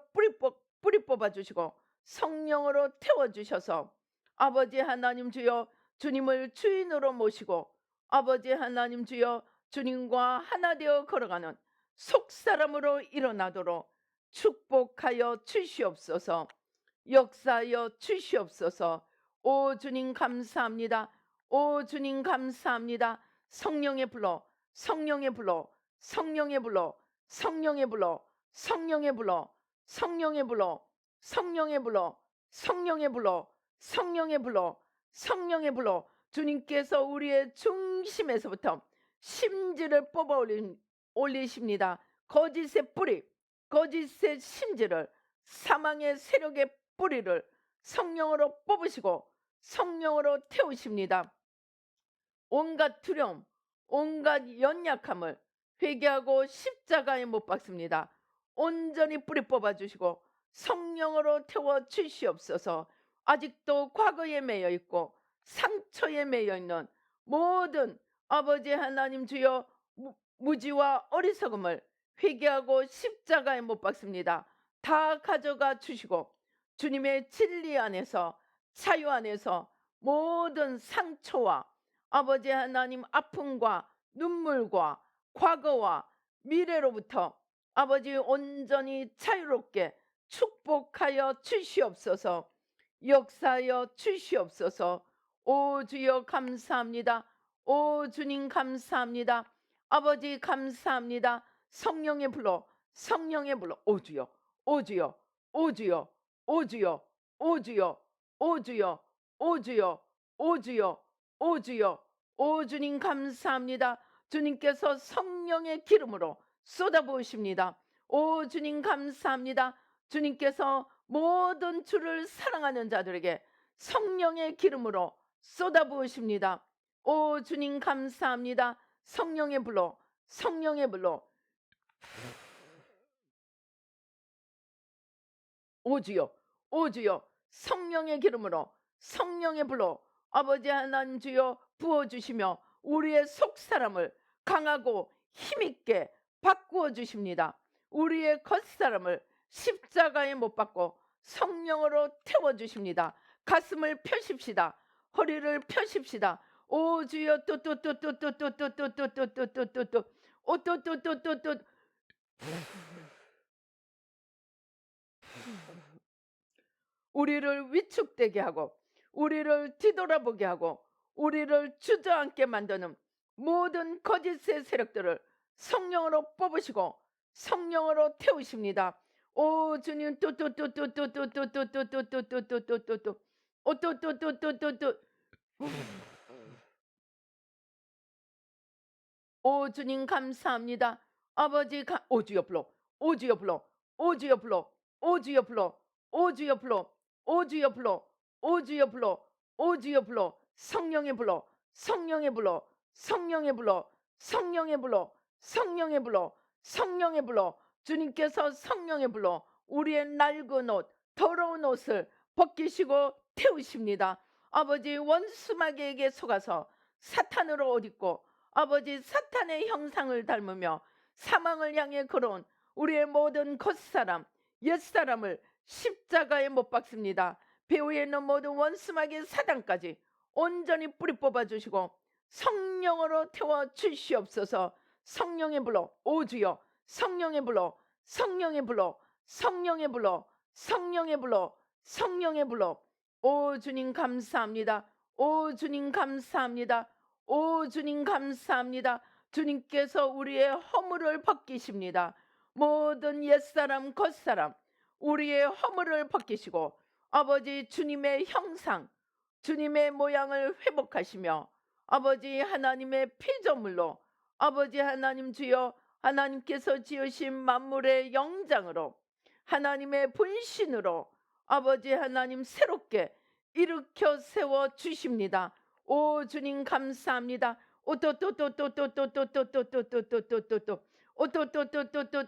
뿌리 뽑아 주시고 성령으로 태워 주셔서 아버지 하나님 주여 주님을 주인으로 모시고 아버지 하나님 주여 주님과 하나 되어 걸어가는 속사람으로 일어나도록 축복하여 주시옵소서. 역사하여 주시옵소서. 오 주님 감사합니다. 오 주님 감사합니다. 성령의 불러, 성령의 불러, 성령의 불러, 성령의 불러, 성령의 불러, 성령의 불러, 성령의 불러, 성령의 불러, 성령의 불러, 성령의 불러. 주님께서 우리의 중심에서부터 심지를 뽑아 올리십니다. 거짓의 뿌리, 거짓의 심지를, 사망의 세력의 뿌리를 성령으로 뽑으시고 성령으로 태우십니다. 온갖 두려움, 온갖 연약함을 회개하고 십자가에 못 박습니다. 온전히 뿌리 뽑아 주시고 성령으로 태워 주시옵소서. 아직도 과거에 매여 있고 상처에 매여 있는 모든 아버지 하나님 주여 무지와 어리석음을 회개하고 십자가에 못 박습니다. 다 가져가 주시고 주님의 진리 안에서, 자유 안에서 모든 상처와 아버지 하나님 아픔과 눈물과 과거와 미래로부터 아버지 온전히 자유롭게 축복하여 주시옵소서. 역사하여 주시옵소서. 오 주여 감사합니다. 오 주님 감사합니다. 아버지 감사합니다. 성령의 불러, 성령의 불러. 오 주여, 오 주여, 오 주여, 오 주여, 오 주여, 오 주여, 오 주여, 오 주여, 오 주여. 오 주님 감사합니다. 주님께서 성령의 기름으로 쏟아부으십니다. 오 주님 감사합니다. 주님께서 모든 주를 사랑하는 자들에게 성령의 기름으로 쏟아부으십니다. 오 주님 감사합니다. 성령의 불로, 성령의 불로. 오 주여, 오 주여, 성령의 기름으로, 성령의 불로 아버지 하나님 주여 부어주시며 우리의 속사람을 강하고 힘있게 바꾸어 주십니다. 우리의 겉사람을 십자가에 못 박고 성령으로 태워주십니다. 가슴을 펴십시다. 허리를 펴십시다. 오 주여 또또또또또또또또또또또또또또 오또또또또또 우리를 위축되게 하고 우리를 뒤돌아보게 하고 우리를 주저앉게 만드는 모든 거짓의 세력들을 성령으로 뽑으시고 성령으로 태우십니다. 오 주님 또또또또또또또또또또또또또또또또 오또또또또또또 오 주님 감사합니다. 아버지 오주여 불러, 오주여 불러, 오주여 불러, 오주여 불러, 오주여 불러, 오주여 불러, 오주여 불러, 오주여 불러. 성령의 불러, 성령의 불러, 성령의 불러, 성령의 불러, 성령의 불러, 성령의 불러. 주님께서 성령의 불러 우리의 낡은 옷, 더러운 옷을 벗기시고 태우십니다. 아버지 원수마귀에게 속아서 사탄으로 옷 입고 아버지 사탄의 형상을 닮으며 사망을 향해 걸어온 우리의 모든 겉사람, 옛사람을 십자가에 못 박습니다. 배후에 있는 모든 원수마귀 사단까지 온전히 뿌리 뽑아주시고 성령으로 태워 주시옵소서. 성령의 불러, 오주여, 성령의 불러, 성령의 불러, 성령의 불러, 성령의 불러, 성령의 불러. 오 주님 감사합니다. 오 주님 감사합니다. 오 주님 감사합니다. 주님께서 우리의 허물을 벗기십니다. 모든 옛사람 겉사람 우리의 허물을 벗기시고 아버지 주님의 형상 주님의 모양을 회복하시며 아버지 하나님의 피조물로 아버지 하나님 주여 하나님께서 지으신 만물의 영장으로 하나님의 분신으로 아버지 하나님 새롭게 일으켜 세워 주십니다. 오 주님 감사합니다. 오또또또또또또또또또또또또또또또 오또또또또또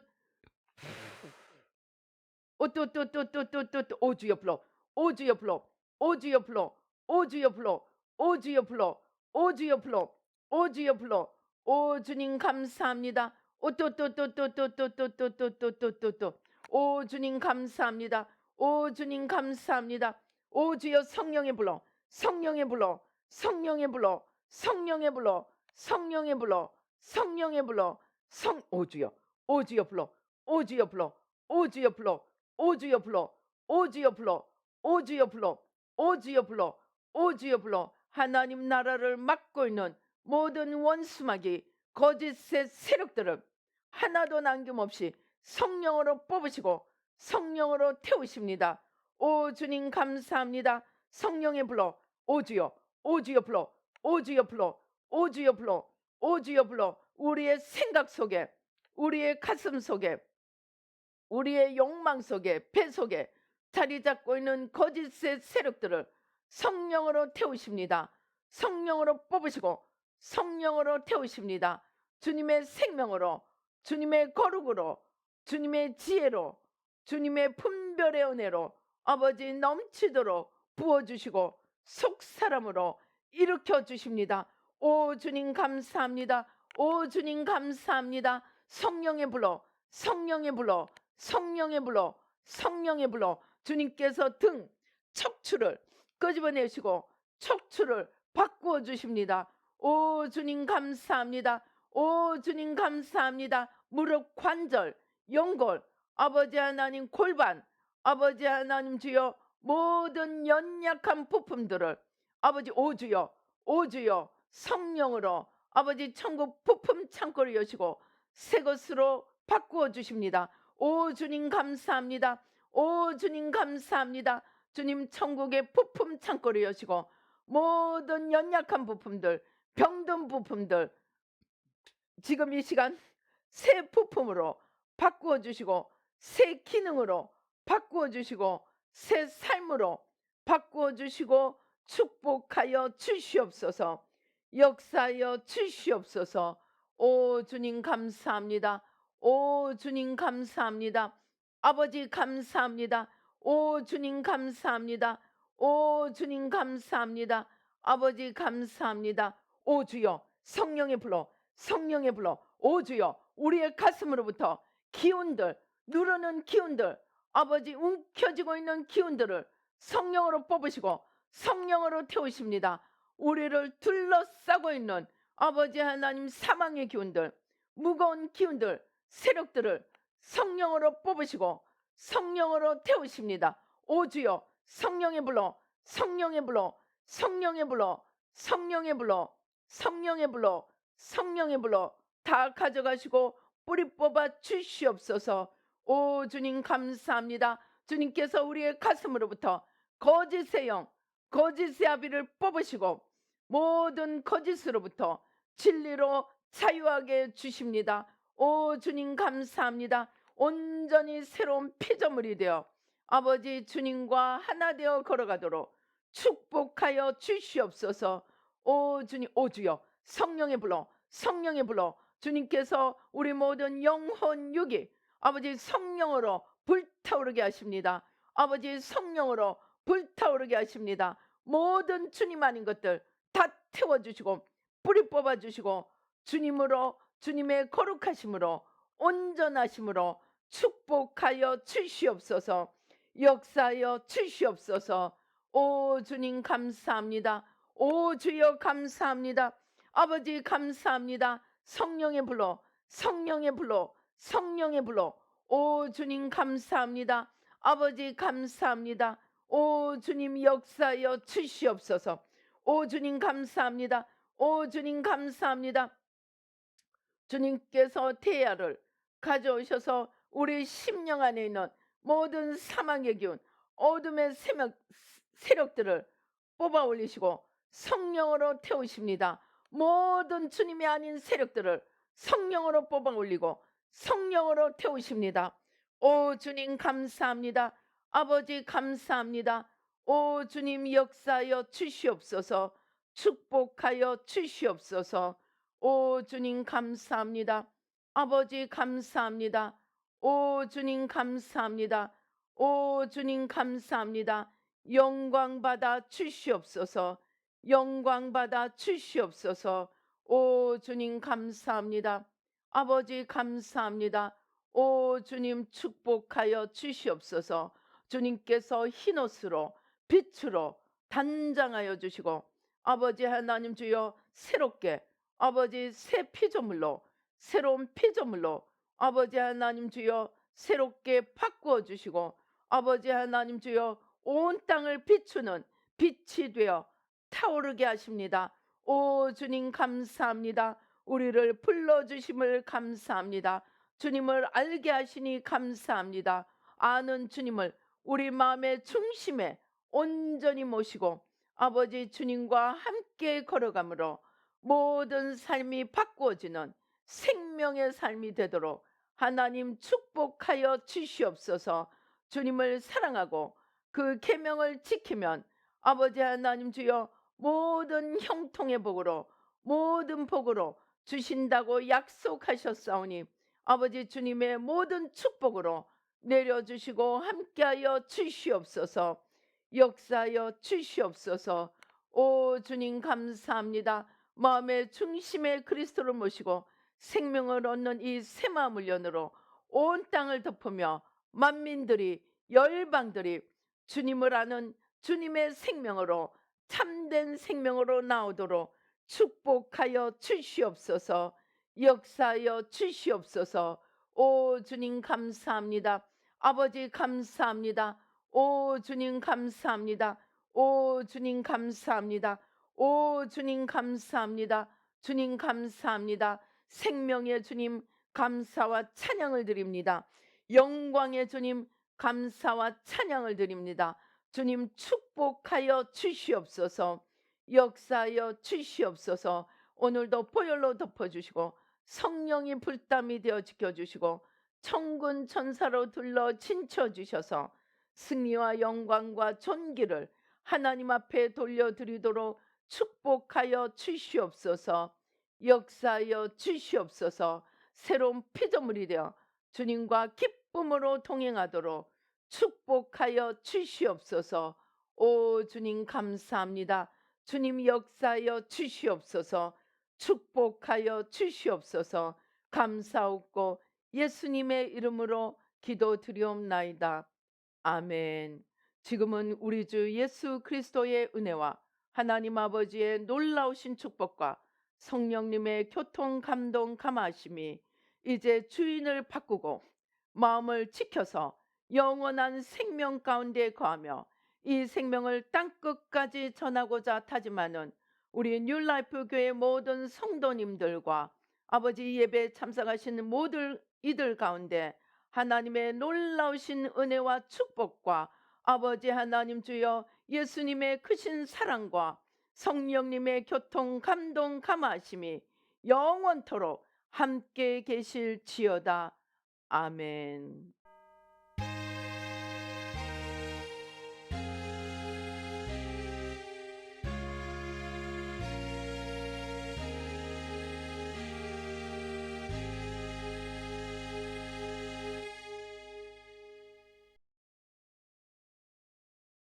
오또또또또또또 오주여 불러 오주여 불러 오주여 불러 오주여 불러 오주여 불러 오주여 불러 오주여 불러 오 주님 감사합니다. 오또또또또또또또또또또또또 오 주님 감사합니다. 오 주님 감사합니다. 오 주여 성령의 불러 성령의 불러 성령의 불러 성령의 불러 성령의 불러 성령의 불러 성 오주여 오주여 불러 오주여 불러 오주여 불러 오주여 불러 오주여 불러 오주여 불러 오주여 불러 오주여 불러 하나님 나라를 막고 있는 모든 원수마귀 거짓의 세력들을 하나도 남김없이 성령으로 뽑으시고 성령으로 태우십니다. 오 주님 감사합니다. 성령의 불러 오주여 오주여 불러 오주여 불러 오주여 불러 오주여 불러 우리의 생각 속에 우리의 가슴 속에 우리의 욕망 속에 배 속에 자리 잡고 있는 거짓의 세력들을 성령으로 태우십니다. 성령으로 뽑으시고 성령으로 태우십니다. 주님의 생명으로 주님의 거룩으로 주님의 지혜로 주님의 분별의 은혜로 아버지 넘치도록 부어주시고 속사람으로 일으켜 주십니다. 오 주님 감사합니다. 오 주님 감사합니다. 성령의 불러 성령의 불러 성령의 불러 성령의 불러 주님께서 등 척추를 끄집어내시고 척추를 바꾸어 주십니다. 오 주님 감사합니다. 오 주님 감사합니다. 무릎 관절 연골 아버지 하나님 골반 아버지 하나님 주여 모든 연약한 부품들을 아버지 오주여 오주여 성령으로 아버지 천국 부품 창고를 여시고 새 것으로 바꾸어 주십니다. 오 주님 감사합니다. 오 주님 감사합니다. 주님 천국의 부품 창고를 여시고 모든 연약한 부품들 병든 부품들 지금 이 시간 새 부품으로 바꾸어 주시고 새 기능으로 바꾸어 주시고 새 삶으로 바꾸어 주시고 축복하여 주시옵소서. 역사하여 주시옵소서. 오 주님 감사합니다. 오 주님 감사합니다. 아버지 감사합니다. 오 주님 감사합니다. 오 주님 감사합니다. 아버지 감사합니다. 오 주여 성령의 불러 성령의 불러 오 주여 우리의 가슴으로부터 기운들 누르는 기운들 아버지 움켜쥐고 있는 기운들을 성령으로 뽑으시고 성령으로 태우십니다. 우리를 둘러싸고 있는 아버지 하나님 사망의 기운들 무거운 기운들 세력들을 성령으로 뽑으시고 성령으로 태우십니다. 오 주여 성령의 불러 성령의 불러 성령의 불러 성령의 불러 성령의 불러 성령의 불러 다 가져가시고 뿌리 뽑아 주시옵소서. 오 주님 감사합니다. 주님께서 우리의 가슴으로부터 거짓의 영 거짓의 아비를 뽑으시고 모든 거짓으로부터 진리로 자유하게 주십니다. 오 주님 감사합니다. 온전히 새로운 피조물이 되어 아버지 주님과 하나 되어 걸어가도록 축복하여 주시옵소서. 오 주님 오 주여 성령의 불러 성령의 불러 주님께서 우리 모든 영혼 육이 아버지 성령으로 불타오르게 하십니다. 아버지 성령으로 불타오르게 하십니다. 모든 주님 아닌 것들 다 태워주시고 뿌리 뽑아주시고 주님으로 주님의 거룩하심으로 온전하심으로 축복하여 주시옵소서. 역사하여 주시옵소서. 오 주님 감사합니다. 오 주여 감사합니다. 아버지 감사합니다. 성령의 불러 성령의 불러 성령의 불러 오 주님 감사합니다. 아버지 감사합니다. 오 주님 역사하여 주시옵소서. 오 주님 감사합니다. 오 주님 감사합니다. 주님께서 태야를 가져오셔서 우리 심령 안에 있는 모든 사망의 기운, 어둠의 세력들을 뽑아 올리시고 성령으로 태우십니다. 모든 주님이 아닌 세력들을 성령으로 뽑아 올리고 성령으로 태우십니다. 오 주님 감사합니다. 아버지 감사합니다. 오 주님 역사하여 주시옵소서. 축복하여 주시옵소서. 오 주님 감사합니다. 아버지 감사합니다. 오 주님 감사합니다. 오 주님 감사합니다. 영광 받아 주시옵소서. 영광 받아 주시옵소서. 오 주님 감사합니다. 아버지 감사합니다. 오 주님 축복하여 주시옵소서. 주님께서 흰옷으로 빛으로 단장하여 주시고 아버지 하나님 주여 새롭게 아버지 새 피조물로 새로운 피조물로 아버지 하나님 주여 새롭게 바꾸어 주시고 아버지 하나님 주여 온 땅을 비추는 빛이 되어 타오르게 하십니다. 오 주님 감사합니다. 우리를 불러주심을 감사합니다. 주님을 알게 하시니 감사합니다. 아는 주님을 우리 마음의 중심에 온전히 모시고 아버지 주님과 함께 걸어가므로 모든 삶이 바꾸어지는 생명의 삶이 되도록 하나님 축복하여 주시옵소서. 주님을 사랑하고 그 계명을 지키면 아버지 하나님 주여 모든 형통의 복으로 모든 복으로 주신다고 약속하셨사오니 아버지 주님의 모든 축복으로 내려주시고 함께하여 주시옵소서. 역사하여 주시옵소서. 오 주님 감사합니다. 마음의 중심에 그리스도를 모시고 생명을 얻는 이 새마음 훈련으로 온 땅을 덮으며 만민들이 열방들이 주님을 아는 주님의 생명으로 참된 생명으로 나오도록 축복하여 주시옵소서. 역사하여 주시옵소서. 오 주님 감사합니다. 아버지 감사합니다. 오 주님 감사합니다. 오 주님 감사합니다. 오 주님 감사합니다. 주님 감사합니다. 생명의 주님 감사와 찬양을 드립니다. 영광의 주님 감사와 찬양을 드립니다. 주님 축복하여 주시옵소서. 역사하여 주시옵소서. 오늘도 보혈로 덮어주시고 성령이 불담이 되어 지켜주시고 천군 천사로 둘러 진쳐주셔서 승리와 영광과 존귀를 하나님 앞에 돌려드리도록 축복하여 주시옵소서. 역사하여 주시옵소서. 새로운 피조물이 되어 주님과 기쁨으로 동행하도록 축복하여 주시옵소서. 오 주님 감사합니다. 주님 역사하여 주시옵소서. 축복하여 주시옵소서. 감사하고 예수님의 이름으로 기도드리옵나이다. 아멘. 지금은 우리 주 예수 그리스도의 은혜와 하나님 아버지의 놀라우신 축복과 성령님의 교통 감동 감하심이 이제 주인을 바꾸고 마음을 지켜서 영원한 생명 가운데 거하며 이 생명을 땅끝까지 전하고자 타지마는 우리 뉴라이프 교회 모든 성도님들과 아버지 예배 참석하시는 모든 이들 가운데 하나님의 놀라우신 은혜와 축복과 아버지 하나님 주여 예수님의 크신 사랑과 성령님의 교통 감동 감하심이 영원토록 함께 계실지어다. 아멘.